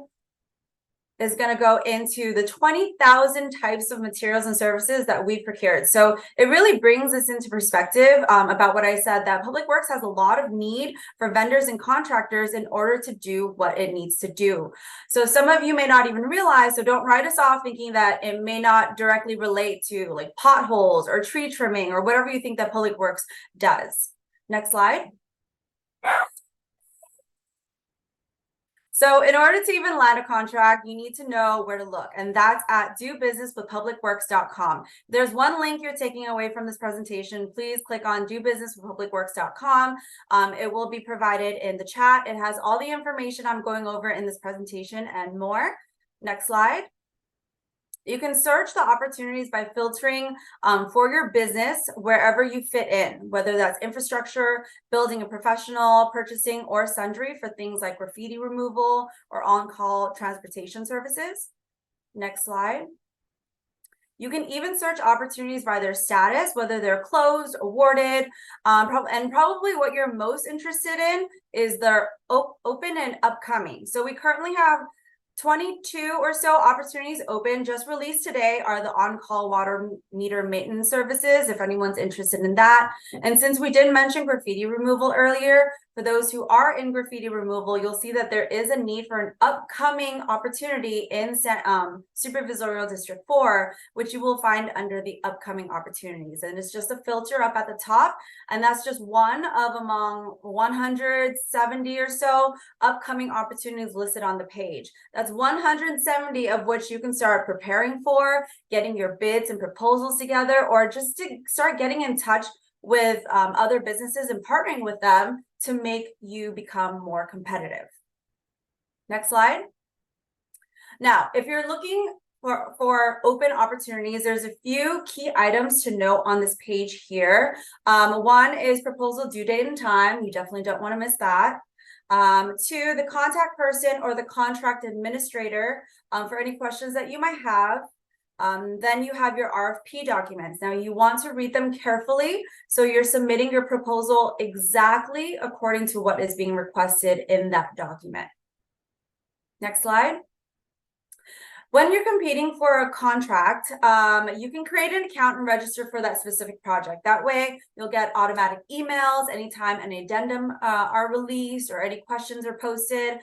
is going to go into the 20,000 types of materials and services that we've procured. So it really brings this into perspective about what I said, that Public Works has a lot of need for vendors and contractors in order to do what it needs to do. So some of you may not even realize, so don't write us off thinking that it may not directly relate to like potholes or tree trimming or whatever you think that Public Works does. Next slide. So in order to even land a contract, you need to know where to look, and that's at dobusinesswithpublicworks.com. There's one link you're taking away from this presentation. Please click on dobusinesswithpublicworks.com. It will be provided in the chat. It has all the information I'm going over in this presentation and more. Next slide. You can search the opportunities by filtering for your business wherever you fit in, whether that's infrastructure, building a professional, purchasing, or sundry for things like graffiti removal or on-call transportation services. Next slide. You can even search opportunities by their status, whether they're closed, awarded, and probably what you're most interested in is their open and upcoming. So we currently have 22 or so opportunities open, just released today, are the on-call water meter maintenance services, if anyone's interested in that. And since we did mention graffiti removal earlier, for those who are in graffiti removal, you'll see that there is a need for an upcoming opportunity in Supervisorial District 4, which you will find under the upcoming opportunities. And it's just a filter up at the top, and that's just one of among 170 or so upcoming opportunities listed on the page. That's 170 of which you can start preparing for, getting your bids and proposals together, or just to start getting in touch with other businesses and partnering with them to make you become more competitive. Next slide. Now, if you're looking for open opportunities, there's a few key items to note on this page here. One is proposal due date and time. You definitely don't want to miss that. 2, the contact person or the contract administrator for any questions that you might have. Then you have your RFP documents. Now you want to read them carefully, so you're submitting your proposal exactly according to what is being requested in that document. Next slide. When you're competing for a contract, you can create an account and register for that specific project. That way, you'll get automatic emails anytime an addendum are released or any questions are posted.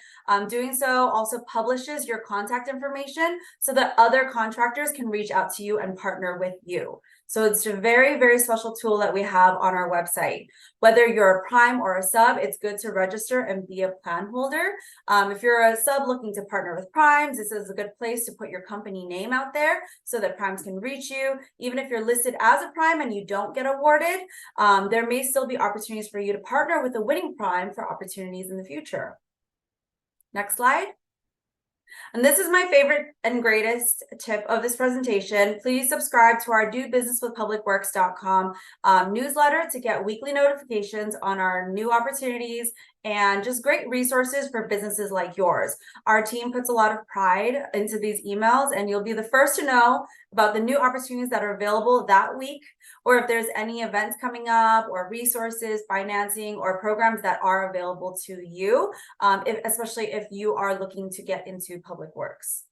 Doing so also publishes your contact information so that other contractors can reach out to you and partner with you. So it's a very, very special tool that we have on our website. Whether you're a prime or a sub, it's good to register and be a plan holder. If you're a sub looking to partner with primes, this is a good place to put your company name out there so that primes can reach you. Even if you're listed as a prime and you don't get awarded, there may still be opportunities for you to partner with a winning prime for opportunities in the future. Next slide. And this is my favorite and greatest tip of this presentation. Please subscribe to our dobusinesswithpublicworks.com newsletter to get weekly notifications on our new opportunities and just great resources for businesses like yours. Our team puts a lot of pride into these emails, and you'll be the first to know about the new opportunities that are available that week, or if there's any events coming up or resources, financing, or programs that are available to you, especially if you are looking to get into public works.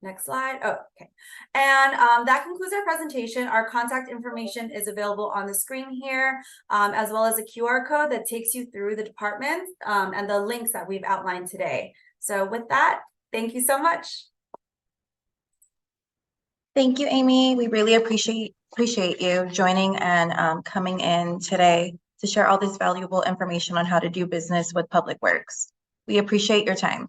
Next slide. Oh, okay. And that concludes our presentation. Our contact information is available on the screen here, as well as a QR code that takes you through the departments and the links that we've outlined today. So with that, thank you so much. Thank you, Amy. We really appreciate you joining and coming in today to share all this valuable information on how to do business with Public Works. We appreciate your time.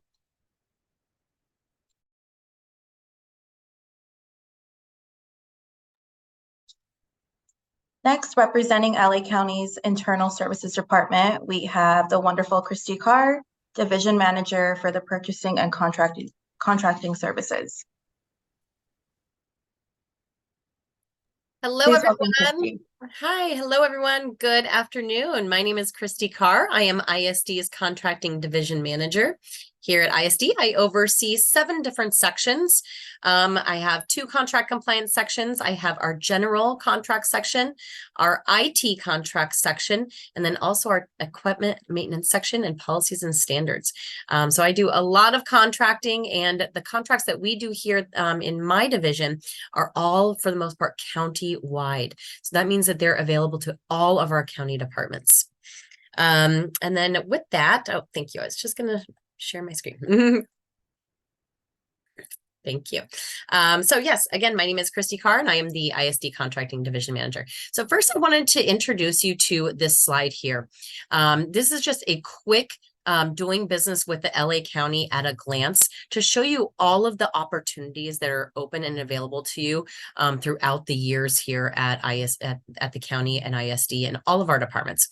Next, representing LA County's Internal Services Department, we have the wonderful Christy Carr, Division Manager for the Purchasing and Contracting Services. Hello, Please everyone. welcome Christy. Hi, hello, everyone. Good afternoon. My name is Christy Carr. I am ISD's Contracting Division Manager. Here at ISD, I oversee 7 different sections. I have 2 contract compliance sections. I have our general contract section, our IT contract section, and then also our equipment maintenance section and policies and standards. So I do a lot of contracting, and the contracts that we do here in my division are all, for the most part, county-wide. So that means that they're available to all of our county departments. And then with that, oh, thank you. I was just going to share my screen. Thank you. So yes, again, my name is Christy Carr, and I am the ISD Contracting Division Manager. So first, I wanted to introduce you to this slide here. This is just a quick doing business with the LA County at a glance to show you all of the opportunities that are open and available to you throughout the years here at the county and ISD and all of our departments.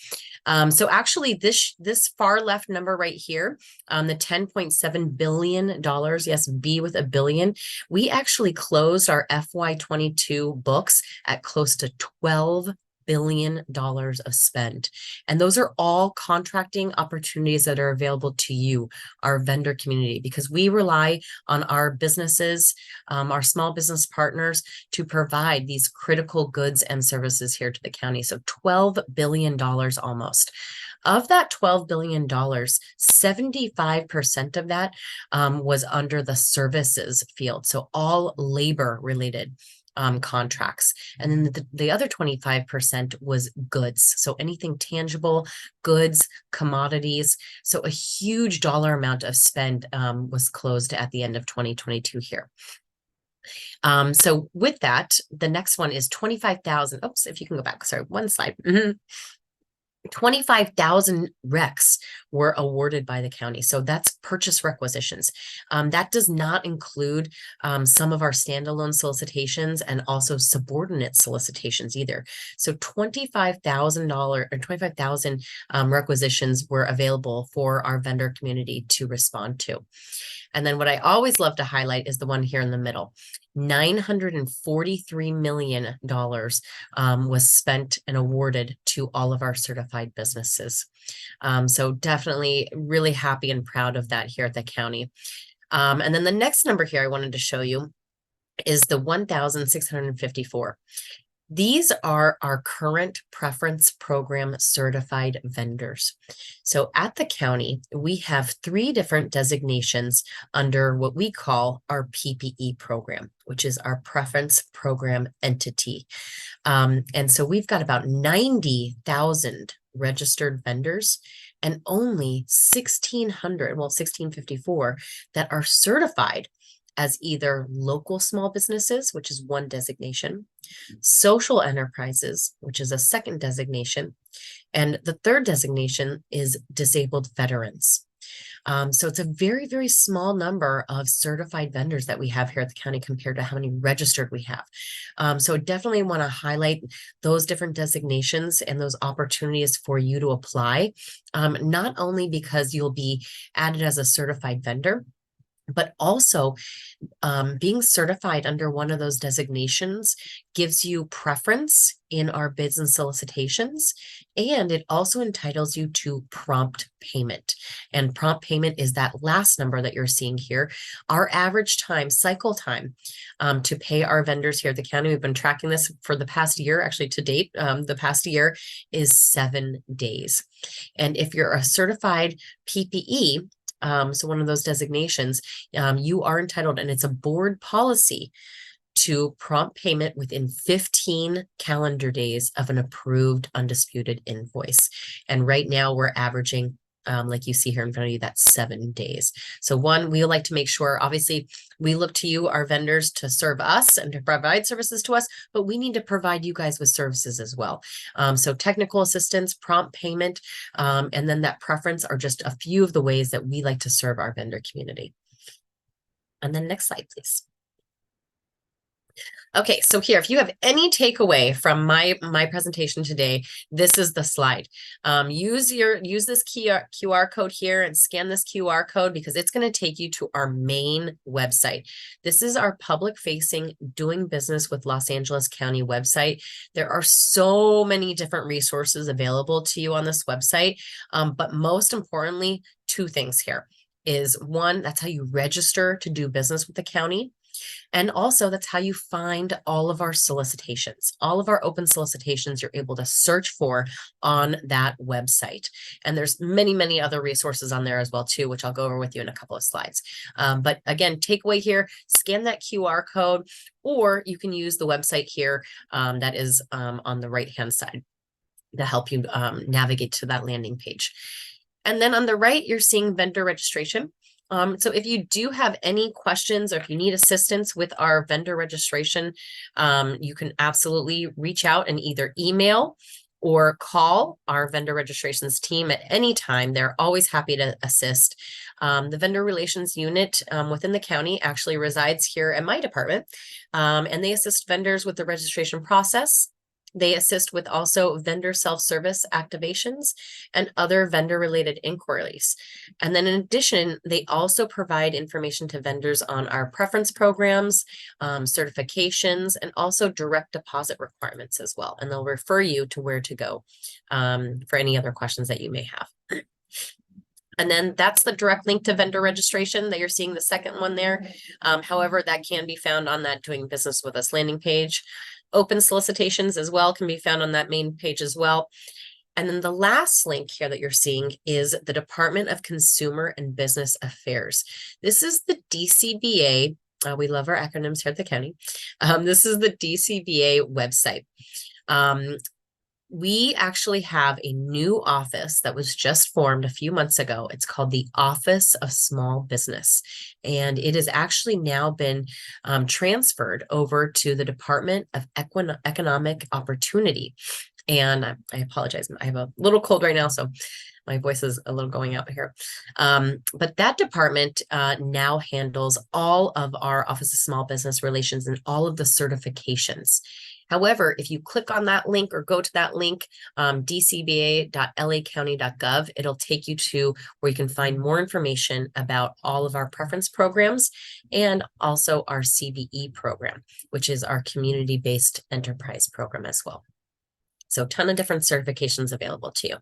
So actually this far left number right here, the $10.7 billion, yes, B with a billion, we actually closed our FY22 books at close to $12 billion of spend. And those are all contracting opportunities that are available to you, our vendor community, because we rely on our businesses, our small business partners to provide these critical goods and services here to the county. So $12 billion almost. Of that $12 billion, 75% of that was under the services field. So all labor related contracts. And then the other 25% was goods. So anything tangible, goods, commodities. So a huge dollar amount of spend was closed at the end of 2022 here. So with that, the next one is 25,000. Oops, if you can go back, sorry, one slide. 25,000 recs were awarded by the county. So that's purchase requisitions. That does not include some of our standalone solicitations and also subordinate solicitations either. So $25,000 requisitions were available for our vendor community to respond to. And then what I always love to highlight is the one here in the middle. $943 million was spent and awarded to all of our certified businesses. So definitely really happy and proud of that here at the county. And then the next number here I wanted to show you is the 1,654. These are our current preference program certified vendors. So at the county, we have 3 different designations under what we call our PPE program, which is our preference program entity. And so we've got about 90,000 registered vendors and only 1,654 that are certified as either local small businesses, which is one designation, social enterprises, which is a second designation, and the third designation is disabled veterans. So it's a very, very small number of certified vendors that we have here at the county compared to how many registered we have. So definitely want to highlight those different designations and those opportunities for you to apply, not only because you'll be added as a certified vendor, but also being certified under one of those designations gives you preference in our bids and solicitations, and it also entitles you to prompt payment. And prompt payment is that last number that you're seeing here. Our average time, cycle time to pay our vendors here at the county, we've been tracking this for the past year, actually to date, the past year is 7 days. And if you're a certified PPE, so one of those designations, you are entitled, and it's a board policy, to prompt payment within 15 calendar days of an approved undisputed invoice. And right now we're averaging, like you see here in front of you, that's 7 days. So one, we like to make sure, obviously, we look to you, our vendors, to serve us and to provide services to us, but we need to provide you guys with services as well. So technical assistance, prompt payment, and then that preference are just a few of the ways that we like to serve our vendor community. And then next slide, please. Okay, so here, if you have any takeaway from my presentation today, this is the slide. Use this QR code here and scan this QR code because it's going to take you to our main website. This is our public-facing Doing Business with Los Angeles County website. There are so many different resources available to you on this website, but most importantly, 2 things here is 1, that's how you register to do business with the county. And also that's how you find all of our solicitations. All of our open solicitations you're able to search for on that website. And there's many, many other resources on there as well too, which I'll go over with you in a couple of slides. But again, takeaway here, scan that QR code, or you can use the website here that is on the right-hand side to help you navigate to that landing page. And then on the right, you're seeing vendor registration. So if you do have any questions or if you need assistance with our vendor registration, you can absolutely reach out and either email or call our vendor registrations team at any time. They're always happy to assist. The vendor relations unit within the county actually resides here at my department, and they assist vendors with the registration process. They assist with also vendor self-service activations and other vendor-related inquiries. And then in addition, they also provide information to vendors on our preference programs, certifications, and also direct deposit requirements as well. And they'll refer you to where to go for any other questions that you may have. And then that's the direct link to vendor registration that you're seeing, the second one there. However, that can be found on that Doing Business With Us landing page. Open solicitations as well can be found on that main page as well. And then the last link here that you're seeing is the Department of Consumer and Business Affairs. This is the DCBA. We love our acronyms here at the county. This is the DCBA website. We actually have a new office that was just formed a few months ago. It's called the Office of Small Business, and it has actually now been transferred over to the Department of Economic Opportunity. And I apologize, I have a little cold right now, so my voice is a little going out here. But that department now handles all of our Office of Small Business Relations and all of the certifications. However, if you click on that link or go to that link, dcba.lacounty.gov, it'll take you to where you can find more information about all of our preference programs and also our CVE program, which is our community-based enterprise program as well. So a ton of different certifications available to you.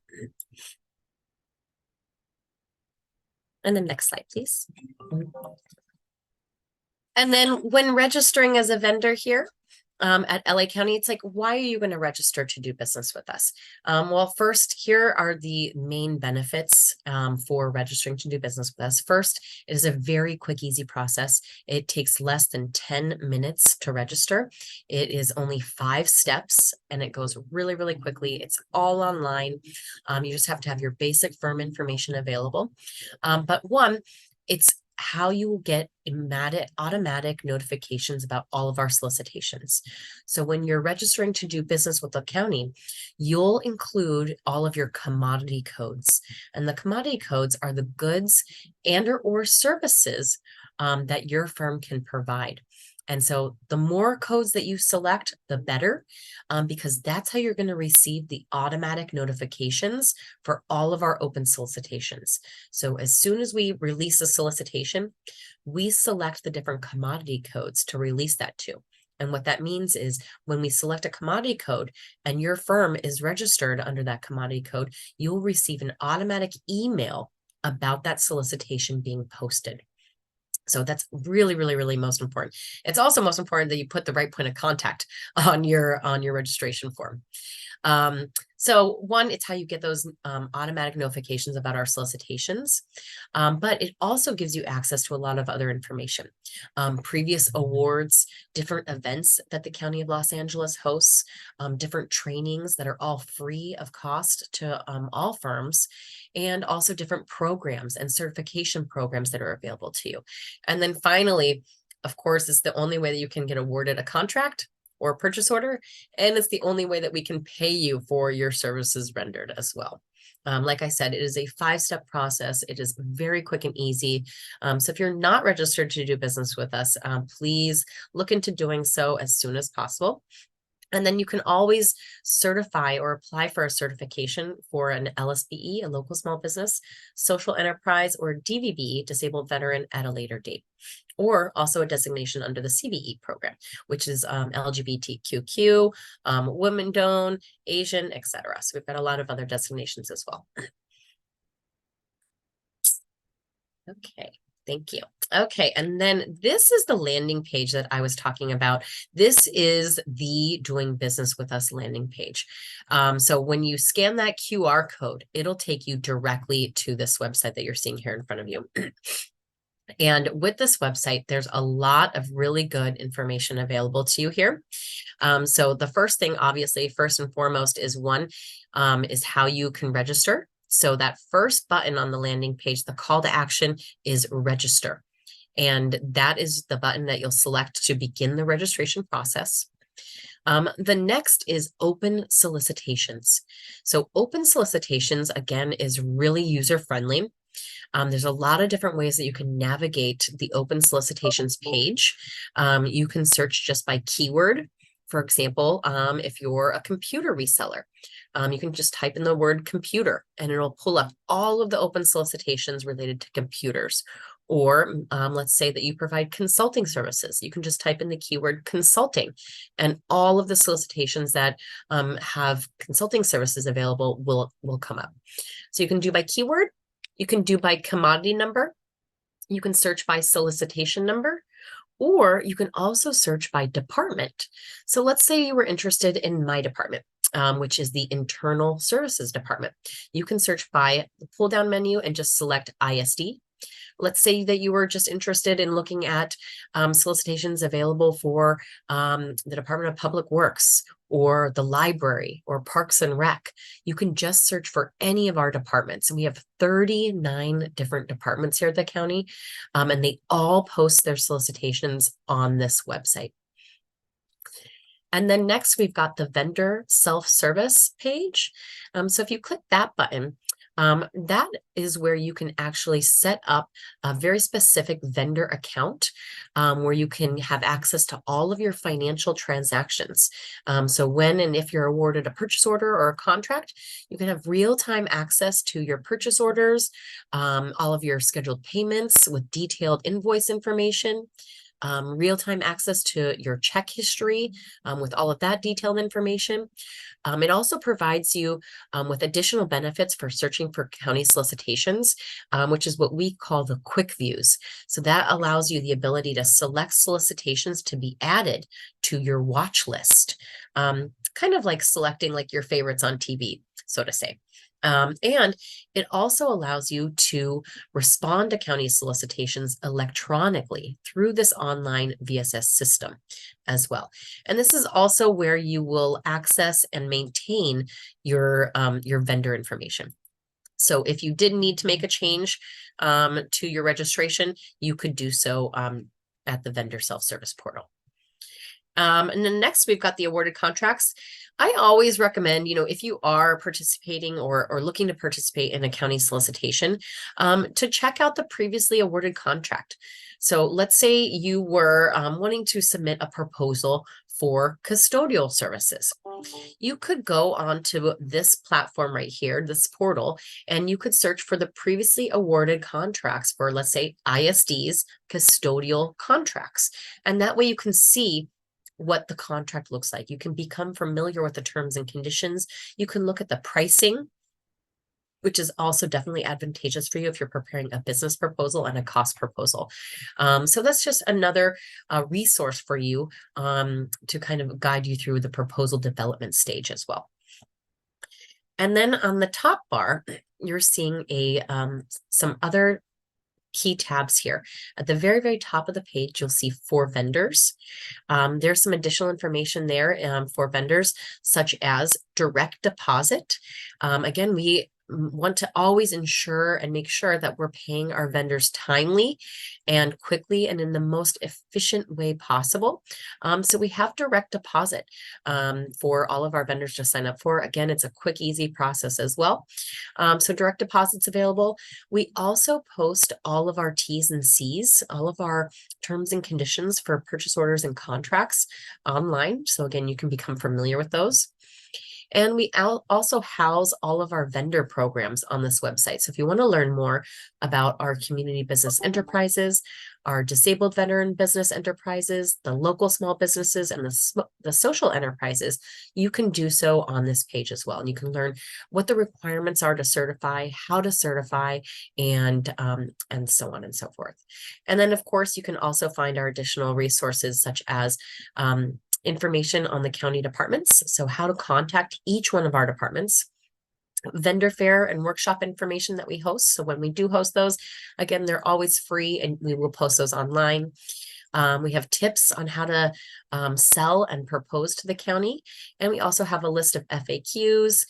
And the next slide, please. And then when registering as a vendor here, at LA County, it's like, why are you going to register to do business with us? Well, first, here are the main benefits for registering to do business with us. First, it is a very quick, easy process. It takes less than 10 minutes to register. It is only 5 steps, and it goes really, really quickly. It's all online. You just have to have your basic firm information available. But one, it's how you will get automatic notifications about all of our solicitations. So when you're registering to do business with the county, you'll include all of your commodity codes. And the commodity codes are the goods and or services that your firm can provide. And so the more codes that you select, the better, because that's how you're going to receive the automatic notifications for all of our open solicitations. So as soon as we release a solicitation, we select the different commodity codes to release that to. And what that means is when we select a commodity code and your firm is registered under that commodity code, you'll receive an automatic email about that solicitation being posted. So that's really, really, really most important. It's also most important that you put the right point of contact on your registration form. So one, it's how you get those automatic notifications about our solicitations, but it also gives you access to a lot of other information, previous awards, different events that the County of Los Angeles hosts, different trainings that are all free of cost to all firms, and also different programs and certification programs that are available to you. And then finally, of course, it's the only way that you can get awarded a contract or purchase order, and it's the only way that we can pay you for your services rendered as well. Like I said, it is a 5-step process. It is very quick and easy. So if you're not registered to do business with us, please look into doing so as soon as possible. And then you can always certify or apply for a certification for an LSBE, a local small business, social enterprise, or DVB, disabled veteran, at a later date, or also a designation under the CVE program, which is LGBTQQ, women-owned, Asian, etc. So we've got a lot of other designations as well. Okay. Thank you. Okay, and then this is the landing page that I was talking about. This is the Doing Business With Us landing page. So when you scan that QR code, it'll take you directly to this website that you're seeing here in front of you. And with this website, there's a lot of really good information available to you here. So the first thing, obviously, first and foremost, is how you can register. So that first button on the landing page, the call to action is register. And that is the button that you'll select to begin the registration process. The next is open solicitations. So open solicitations, again, is really user-friendly. There's a lot of different ways that you can navigate the open solicitations page. You can search just by keyword. For example, if you're a computer reseller, you can just type in the word computer and it'll pull up all of the open solicitations related to computers. Or let's say that you provide consulting services. You can just type in the keyword consulting and all of the solicitations that have consulting services available will come up. So you can do by keyword, you can do by commodity number, you can search by solicitation number, or you can also search by department. So let's say you were interested in my department, which is the internal services department. You can search by the pull down menu and just select ISD. Let's say that you were just interested in looking at solicitations available for the Department of Public Works or the library or Parks and Rec. You can just search for any of our departments. And we have 39 different departments here at the county, and they all post their solicitations on this website. And then next, we've got the vendor self-service page. So if you click that button, that is where you can actually set up a very specific vendor account where you can have access to all of your financial transactions. So when and if you're awarded a purchase order or a contract, you can have real-time access to your purchase orders, all of your scheduled payments with detailed invoice information, real-time access to your check history with all of that detailed information. It also provides you with additional benefits for searching for county solicitations, which is what we call the quick views. So that allows you the ability to select solicitations to be added to your watch list, kind of like selecting like your favorites on TV, so to say. And it also allows you to respond to county solicitations electronically through this online VSS system as well. And this is also where you will access and maintain your vendor information. So if you did need to make a change to your registration, you could do so at the vendor self-service portal. And then next, we've got the awarded contracts. I always recommend, if you are participating or looking to participate in a county solicitation, to check out the previously awarded contract. So let's say you were wanting to submit a proposal for custodial services. You could go onto this platform right here, this portal, and you could search for the previously awarded contracts for, let's say, ISD's custodial contracts. And that way you can see what the contract looks like. You can become familiar with the terms and conditions. You can look at the pricing, which is also definitely advantageous for you if you're preparing a business proposal and a cost proposal. So that's just another resource for you to kind of guide you through the proposal development stage as well. And then on the top bar, you're seeing some other key tabs here. At the very, very top of the page, you'll see for vendors. There's some additional information there for vendors, such as direct deposit. Again, we want to always ensure and make sure that we're paying our vendors timely and quickly and in the most efficient way possible. So we have direct deposit for all of our vendors to sign up for. Again, it's a quick, easy process as well. So direct deposit's available. We also post all of our T's and C's, all of our terms and conditions for purchase orders and contracts online. So again, you can become familiar with those. And we also house all of our vendor programs on this website. So if you want to learn more about our community business enterprises, our disabled veteran business enterprises, the local small businesses, and the social enterprises, you can do so on this page as well. And you can learn what the requirements are to certify, how to certify, and so on and so forth. And then, of course, you can also find our additional resources such as information on the county departments, so how to contact each one of our departments, vendor fair and workshop information that we host. So when we do host those, again, they're always free and we will post those online. We have tips on how to sell and propose to the county. And we also have a list of FAQs,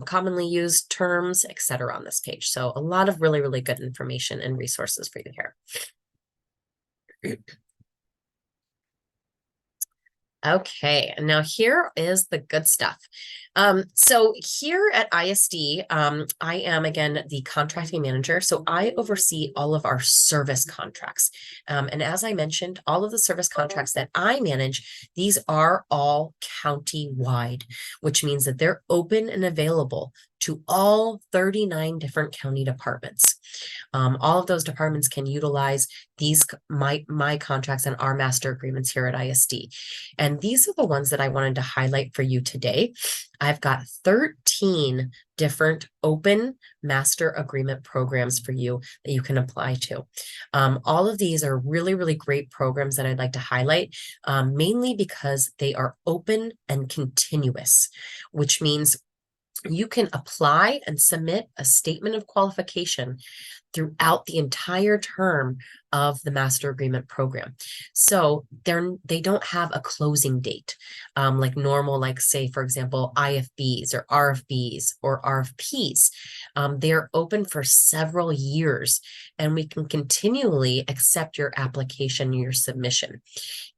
commonly used terms, etc. on this page. So a lot of really, really good information and resources for you here. Okay, and now here is the good stuff. So here at ISD, I am again the contracting manager. So I oversee all of our service contracts. And as I mentioned, all of the service contracts that I manage, these are all county-wide, which means that they're open and available to all 39 different county departments. All of those departments can utilize these my contracts and our master agreements here at ISD. And these are the ones that I wanted to highlight for you today. I've got 13 different open master agreement programs for you that you can apply to. All of these are really, really great programs that I'd like to highlight, mainly because they are open and continuous, which means you can apply and submit a statement of qualification throughout the entire term of the master agreement program. So they don't have a closing date, like normal, like say, for example, IFBs or RFBs or RFPs. They're open for several years, and we can continually accept your application, your submission.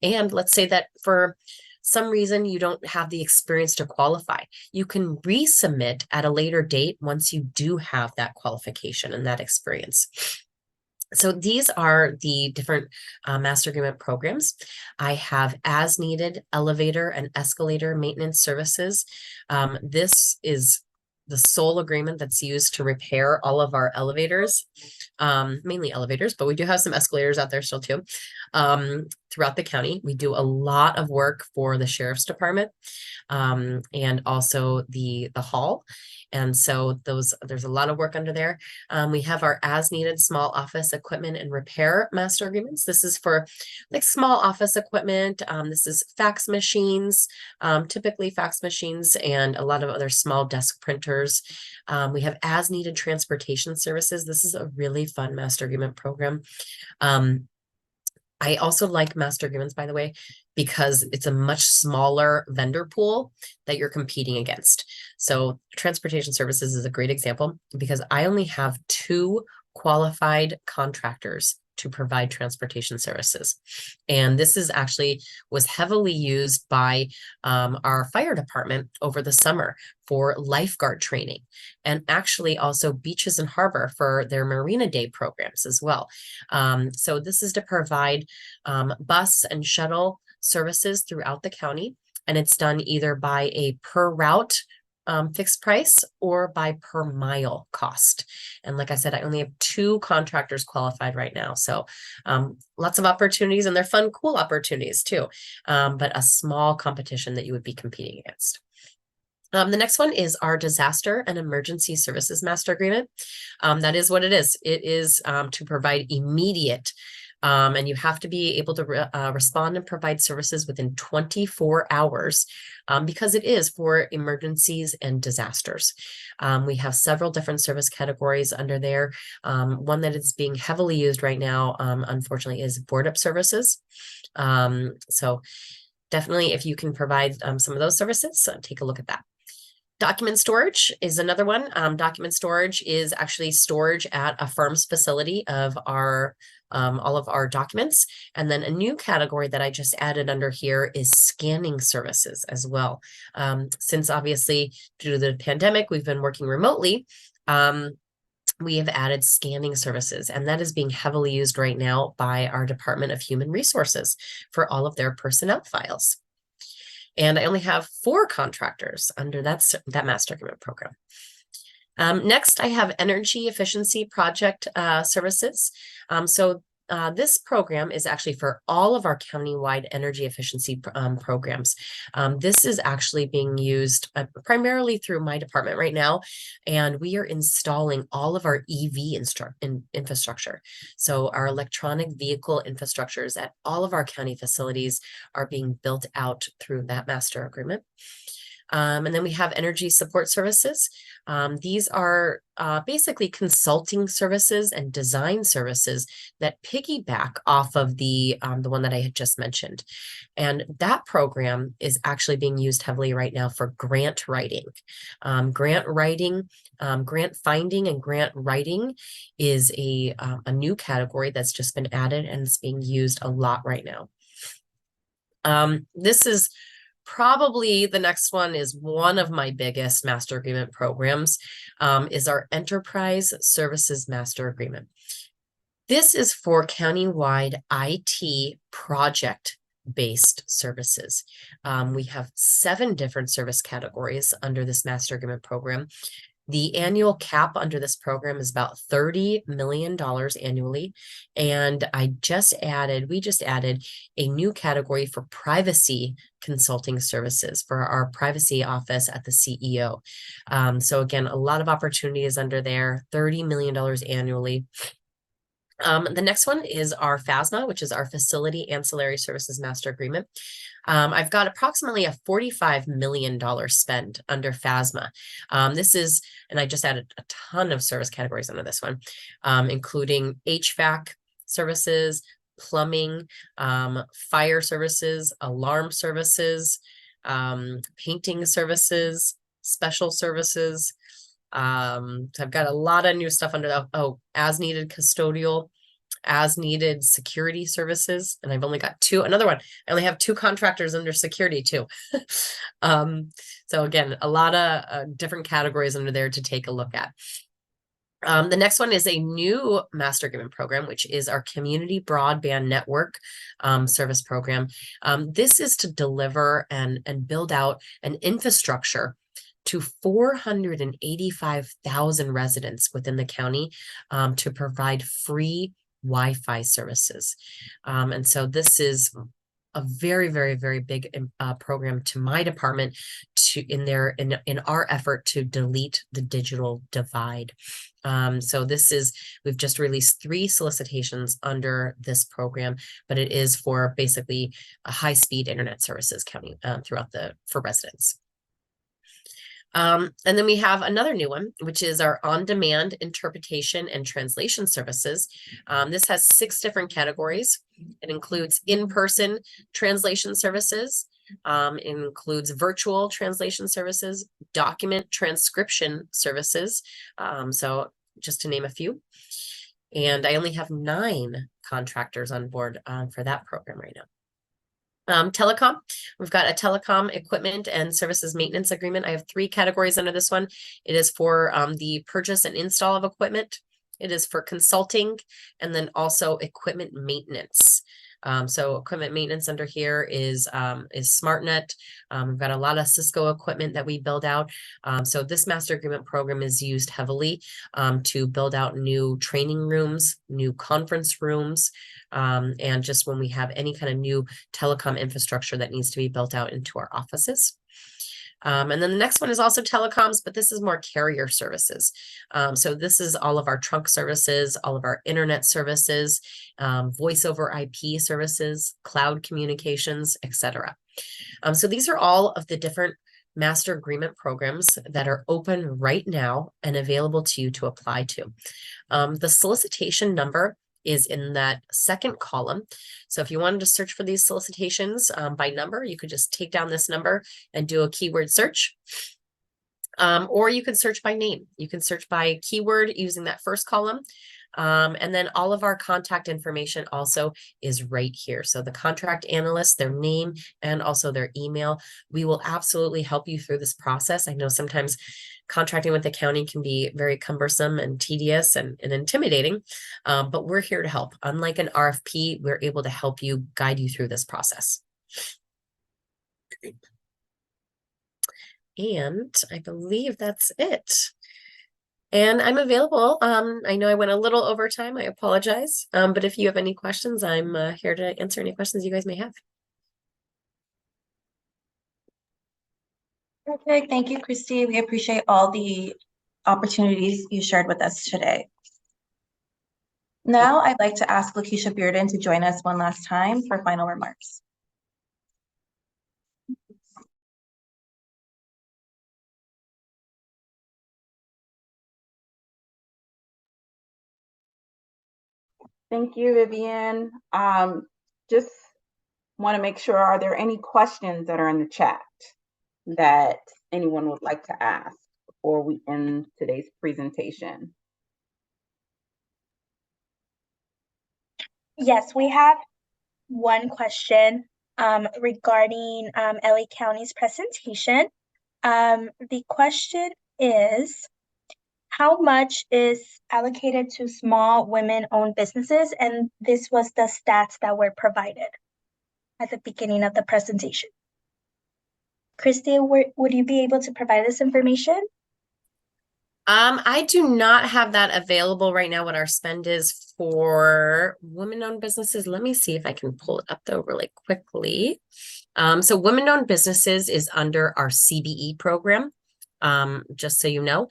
And let's say that for some reason you don't have the experience to qualify, you can resubmit at a later date once you do have that qualification and that experience. So these are the different master agreement programs. I have as needed elevator and escalator maintenance services. This is the sole agreement that's used to repair all of our elevators, mainly elevators, but we do have some escalators out there still too. Throughout the county, we do a lot of work for the sheriff's department, and also the hall. And so there's a lot of work under there. We have our as needed small office equipment and repair master agreements. This is for like small office equipment. This is fax machines, typically fax machines, and a lot of other small desk printers. We have as needed transportation services. This is a really fun master agreement program. I also like master agreements, by the way, because it's a much smaller vendor pool that you're competing against. So transportation services is a great example because I only have 2 qualified contractors to provide transportation services. And this is actually was heavily used by our fire department over the summer for lifeguard training, and actually also Beaches and Harbor for their Marina Day programs as well. So this is to provide bus and shuttle services throughout the county, and it's done either by a per route fixed price or by per mile cost. And like I said, I only have 2 contractors qualified right now. So lots of opportunities, and they're fun, cool opportunities too, but a small competition that you would be competing against. The next one is our disaster and emergency services master agreement. That is what it is. It is to provide immediate and you have to be able to respond and provide services within 24 hours because it is for emergencies and disasters. We have several different service categories under there. One that is being heavily used right now, unfortunately, is board up services. So definitely, if you can provide some of those services, take a look at that. Document storage is another one. Document storage is actually storage at a firm's facility of our all of our documents. And then a new category that I just added under here is scanning services as well. Since obviously due to the pandemic, we've been working remotely, we have added scanning services, and that is being heavily used right now by our Department of Human Resources for all of their personnel files. And I only have 4 contractors under that master agreement program. Next, I have energy efficiency project services. This program is actually for all of our countywide energy efficiency programs. This is actually being used primarily through my department right now, and we are installing all of our EV infrastructure. So our electronic vehicle infrastructures at all of our county facilities are being built out through that master agreement. And then we have energy support services. These are basically consulting services and design services that piggyback off of the one that I had just mentioned. And that program is actually being used heavily right now for grant writing. Grant finding and grant writing is a new category that's just been added, and it's being used a lot right now. This is probably the next one is one of my biggest master agreement programs, is our Enterprise Services Master Agreement. This is for countywide IT project-based services. We have 7 different service categories under this master agreement program. The annual cap under this program is about $30 million annually. And we just added a new category for privacy consulting services for our privacy office at the CEO. So again, a lot of opportunities under there, $30 million annually. The next one is our FASMA, which is our Facility Ancillary Services Master Agreement. I've got approximately a $45 million spend under FASMA. This is, and I just added a ton of service categories under this one, including HVAC services, plumbing, fire services, alarm services, painting services, special services. So I've got a lot of new stuff under that. Oh, as needed custodial, as needed security services. And I've only got 2, another one. I only have 2 contractors under security too. So again, a lot of different categories under there to take a look at. The next one is a new master agreement program, which is our community broadband network service program. This is to deliver and build out an infrastructure to 485,000 residents within the county to provide free Wi-Fi services. And so this is a very, very, very big program to my department in our effort to delete the digital divide. So we've just released 3 solicitations under this program, but it is for basically a high-speed internet services county for residents. And then we have another new one, which is our on-demand interpretation and translation services. This has 6 different categories. It includes in-person translation services. It includes virtual translation services, document transcription services. So just to name a few. And I only have 9 contractors on board for that program right now. Telecom, we've got a telecom equipment and services maintenance agreement. I have 3 categories under this one. It is for the purchase and install of equipment. It is for consulting, and then also equipment maintenance. So equipment maintenance under here is SmartNet. We've got a lot of Cisco equipment that we build out. So this master agreement program is used heavily to build out new training rooms, new conference rooms, and just when we have any kind of new telecom infrastructure that needs to be built out into our offices. And then the next one is also telecoms, but this is more carrier services. So this is all of our trunk services, all of our internet services, voice over IP services, cloud communications, etc. So these are all of the different master agreement programs that are open right now and available to you to apply to. The solicitation number is in that second column. So if you wanted to search for these solicitations by number, you could just take down this number and do a keyword search. Or you can search by name. You can search by keyword using that first column. And then all of our contact information also is right here. So the contract analyst, their name, and also their email. We will absolutely help you through this process. I know sometimes contracting with the county can be very cumbersome and tedious and intimidating, but we're here to help. Unlike an RFP, we're able to help you, guide you through this process. And I believe that's it. And I'm available. I know I went a little over time. I apologize. But if you have any questions, I'm here to answer any questions you guys may have. Perfect. Thank you, Christy. We appreciate all the opportunities you shared with us today. Now I'd like to ask Lakeisha Bearden to join us one last time for final remarks. Thank you, Vivian. Just want to make sure, are there any questions that are in the chat that anyone would like to ask before we end today's presentation? Yes, we have one question. regarding LA County's presentation. The question is, how much is allocated to small women-owned businesses? And this was the stats that were provided at the beginning of the presentation. Christy, would you be able to provide this information? I do not have that available right now, what our spend is for women-owned businesses. Let me see if I can pull it up though really quickly. So women-owned businesses is under our CBE program, just so you know.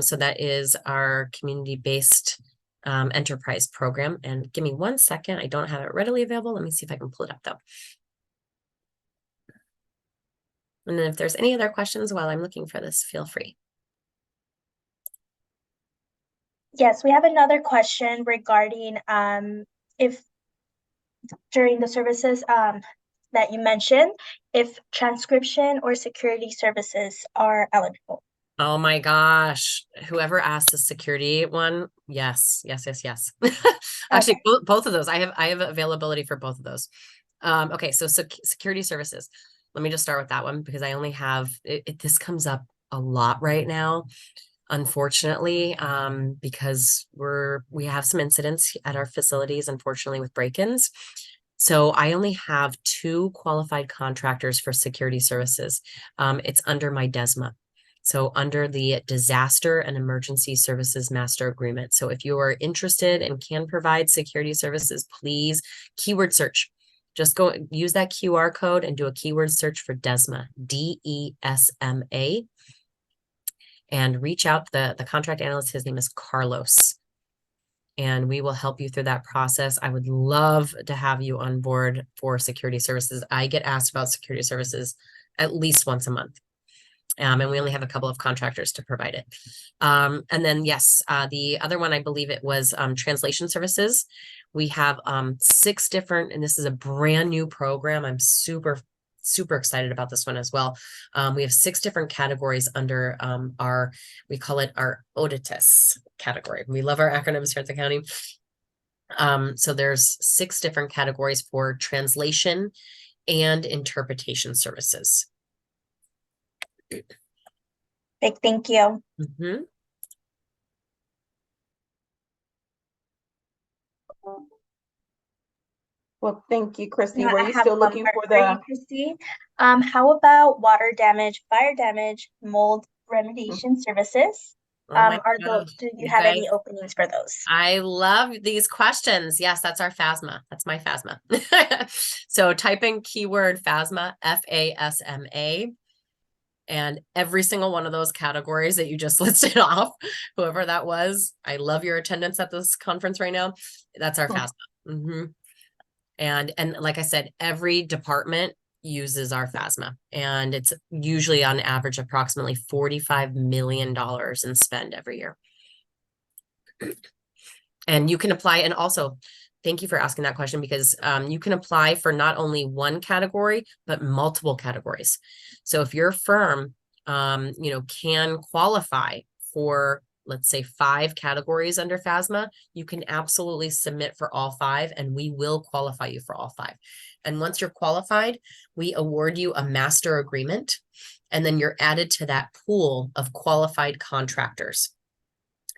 So that is our community-based enterprise program. And give me 1 second. I don't have it readily available. Let me see if I can pull it up though. And then if there's any other questions while I'm looking for this, feel free. Yes, we have another question regarding if during the services that you mentioned, if transcription or security services are eligible. Oh my gosh, whoever asked the security one, yes. Actually, both of those. I have availability for both of those. Okay, so security services. Let me just start with that one because I only have this comes up a lot right now. Unfortunately, because we have some incidents at our facilities, unfortunately, with break-ins. So I only have 2 qualified contractors for security services. It's under my DESMA. So under the Disaster and Emergency Services Master Agreement. So if you are interested and can provide security services, please keyword search. Just go use that QR code and do a keyword search for DESMA, DESMA. And reach out to the contract analyst. His name is Carlos. And we will help you through that process. I would love to have you on board for security services. I get asked about security services at least once a month. And we only have a couple of contractors to provide it. And then, yes, the other one, I believe it was translation services. We have 6 different, and this is a brand new program. I'm super excited about this one as well. We have 6 different categories under we call it our auditus category. We love our acronyms here at the county. So there's 6 different categories for translation and interpretation services. Big thank you. Mm-hmm. Well, thank you, Christy. Yeah, Were you still looking for the Christy? How about water damage, fire damage, mold remediation services? Do you have any openings for those? I love these questions. Yes, that's our FASMA. That's my FASMA. So type in keyword FASMA, FASMA, and every single one of those categories that you just listed off, whoever that was, I love your attendance at this conference right now. That's our FASMA. Mm-hmm. And like I said, every department uses our FASMA, and it's usually on average approximately $45 million in spend every year. And you can apply, and also thank you for asking that question, because you can apply for not only one category, but multiple categories. So if your firm, can qualify for, let's say, 5 categories under FASMA, you can absolutely submit for all 5, and we will qualify you for all 5. And once you're qualified, we award you a master agreement, and then you're added to that pool of qualified contractors.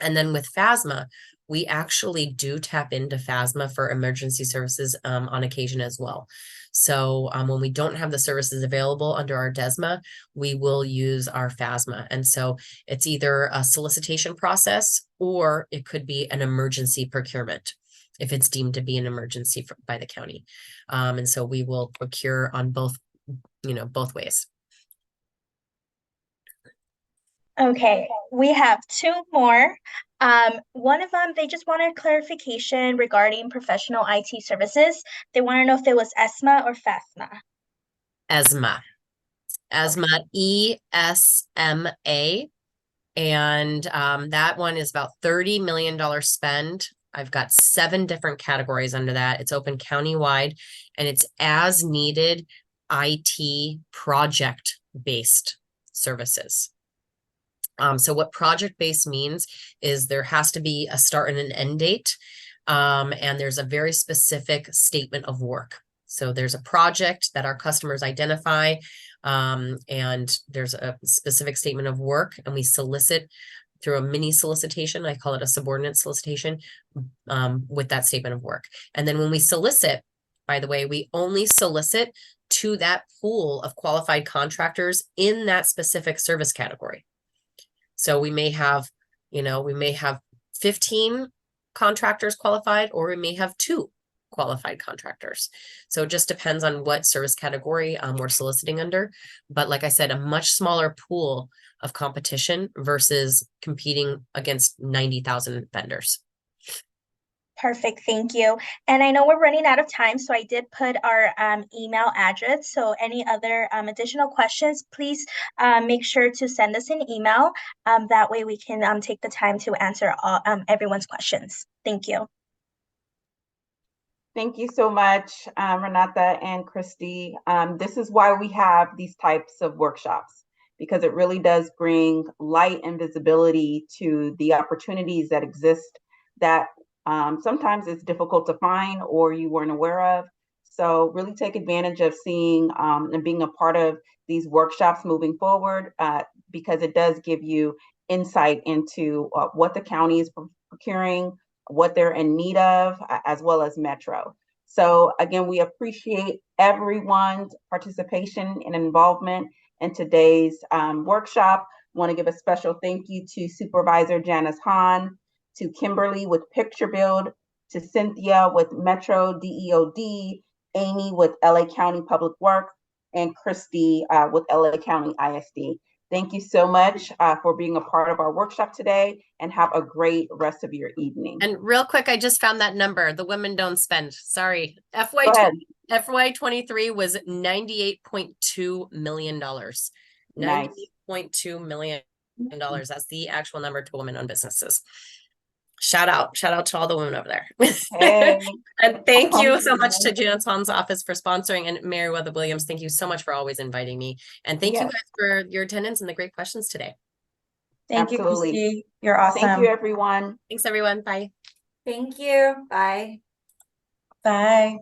And then with FASMA, we actually do tap into FASMA for emergency services on occasion as well. So when we don't have the services available under our DESMA, we will use our FASMA. And so it's either a solicitation process, or it could be an emergency procurement if it's deemed to be an emergency by the county. And so we will procure on both ways. Okay, we have 2 more. One of them, they just wanted clarification regarding professional IT services. They want to know if it was ESMA or FASMA. ESMA, ESMA. And that one is about $30 million spend. I've got 7 different categories under that. It's open countywide, and it's as needed IT project-based services. So what project-based means is there has to be a start and an end date, and there's a very specific statement of work. So there's a project that our customers identify, and there's a specific statement of work, and we solicit through a mini solicitation. I call it a subordinate solicitation, with that statement of work. And then when we solicit, by the way, we only solicit to that pool of qualified contractors in that specific service category. So we may have, 15 contractors qualified, or we may have 2 qualified contractors. So it just depends on what service category we're soliciting under. But like I said, a much smaller pool of competition versus competing against 90,000 vendors. Perfect, thank you. And I know we're running out of time, so I did put our email address. So any other additional questions, please make sure to send us an email. That way we can take the time to answer all, everyone's questions. Thank you. Thank you so much, Renata and Christy. This is why we have these types of workshops, because it really does bring light and visibility to the opportunities that exist that sometimes it's difficult to find or you weren't aware of. So really take advantage of seeing and being a part of these workshops moving forward, because it does give you insight into what the county is procuring, what they're in need of, as well as Metro. So again, we appreciate everyone's participation and involvement in today's workshop. I want to give a special thank you to Supervisor Janice Hahn, to Kimberly with Picture Build, to Cynthia with Metro DEOD, Amy with LA County Public Works, and Christy with LA County ISD. Thank you so much for being a part of our workshop today, and have a great rest of your evening. And real quick, I just found that number. The women don't spend. Sorry. FY23 was $98.2 million. Nice. $98.2 million. That's the actual number to women-owned businesses. Shout out to all the women over there. Hey. And thank you so much to Janice Hahn's office for sponsoring, and Merriwether Williams, thank you so much for always inviting me. And thank you guys for your attendance and the great questions today. Thank you, Christy. You're awesome. Thank you, everyone. Thanks, everyone. Bye. Thank you. Bye. Bye.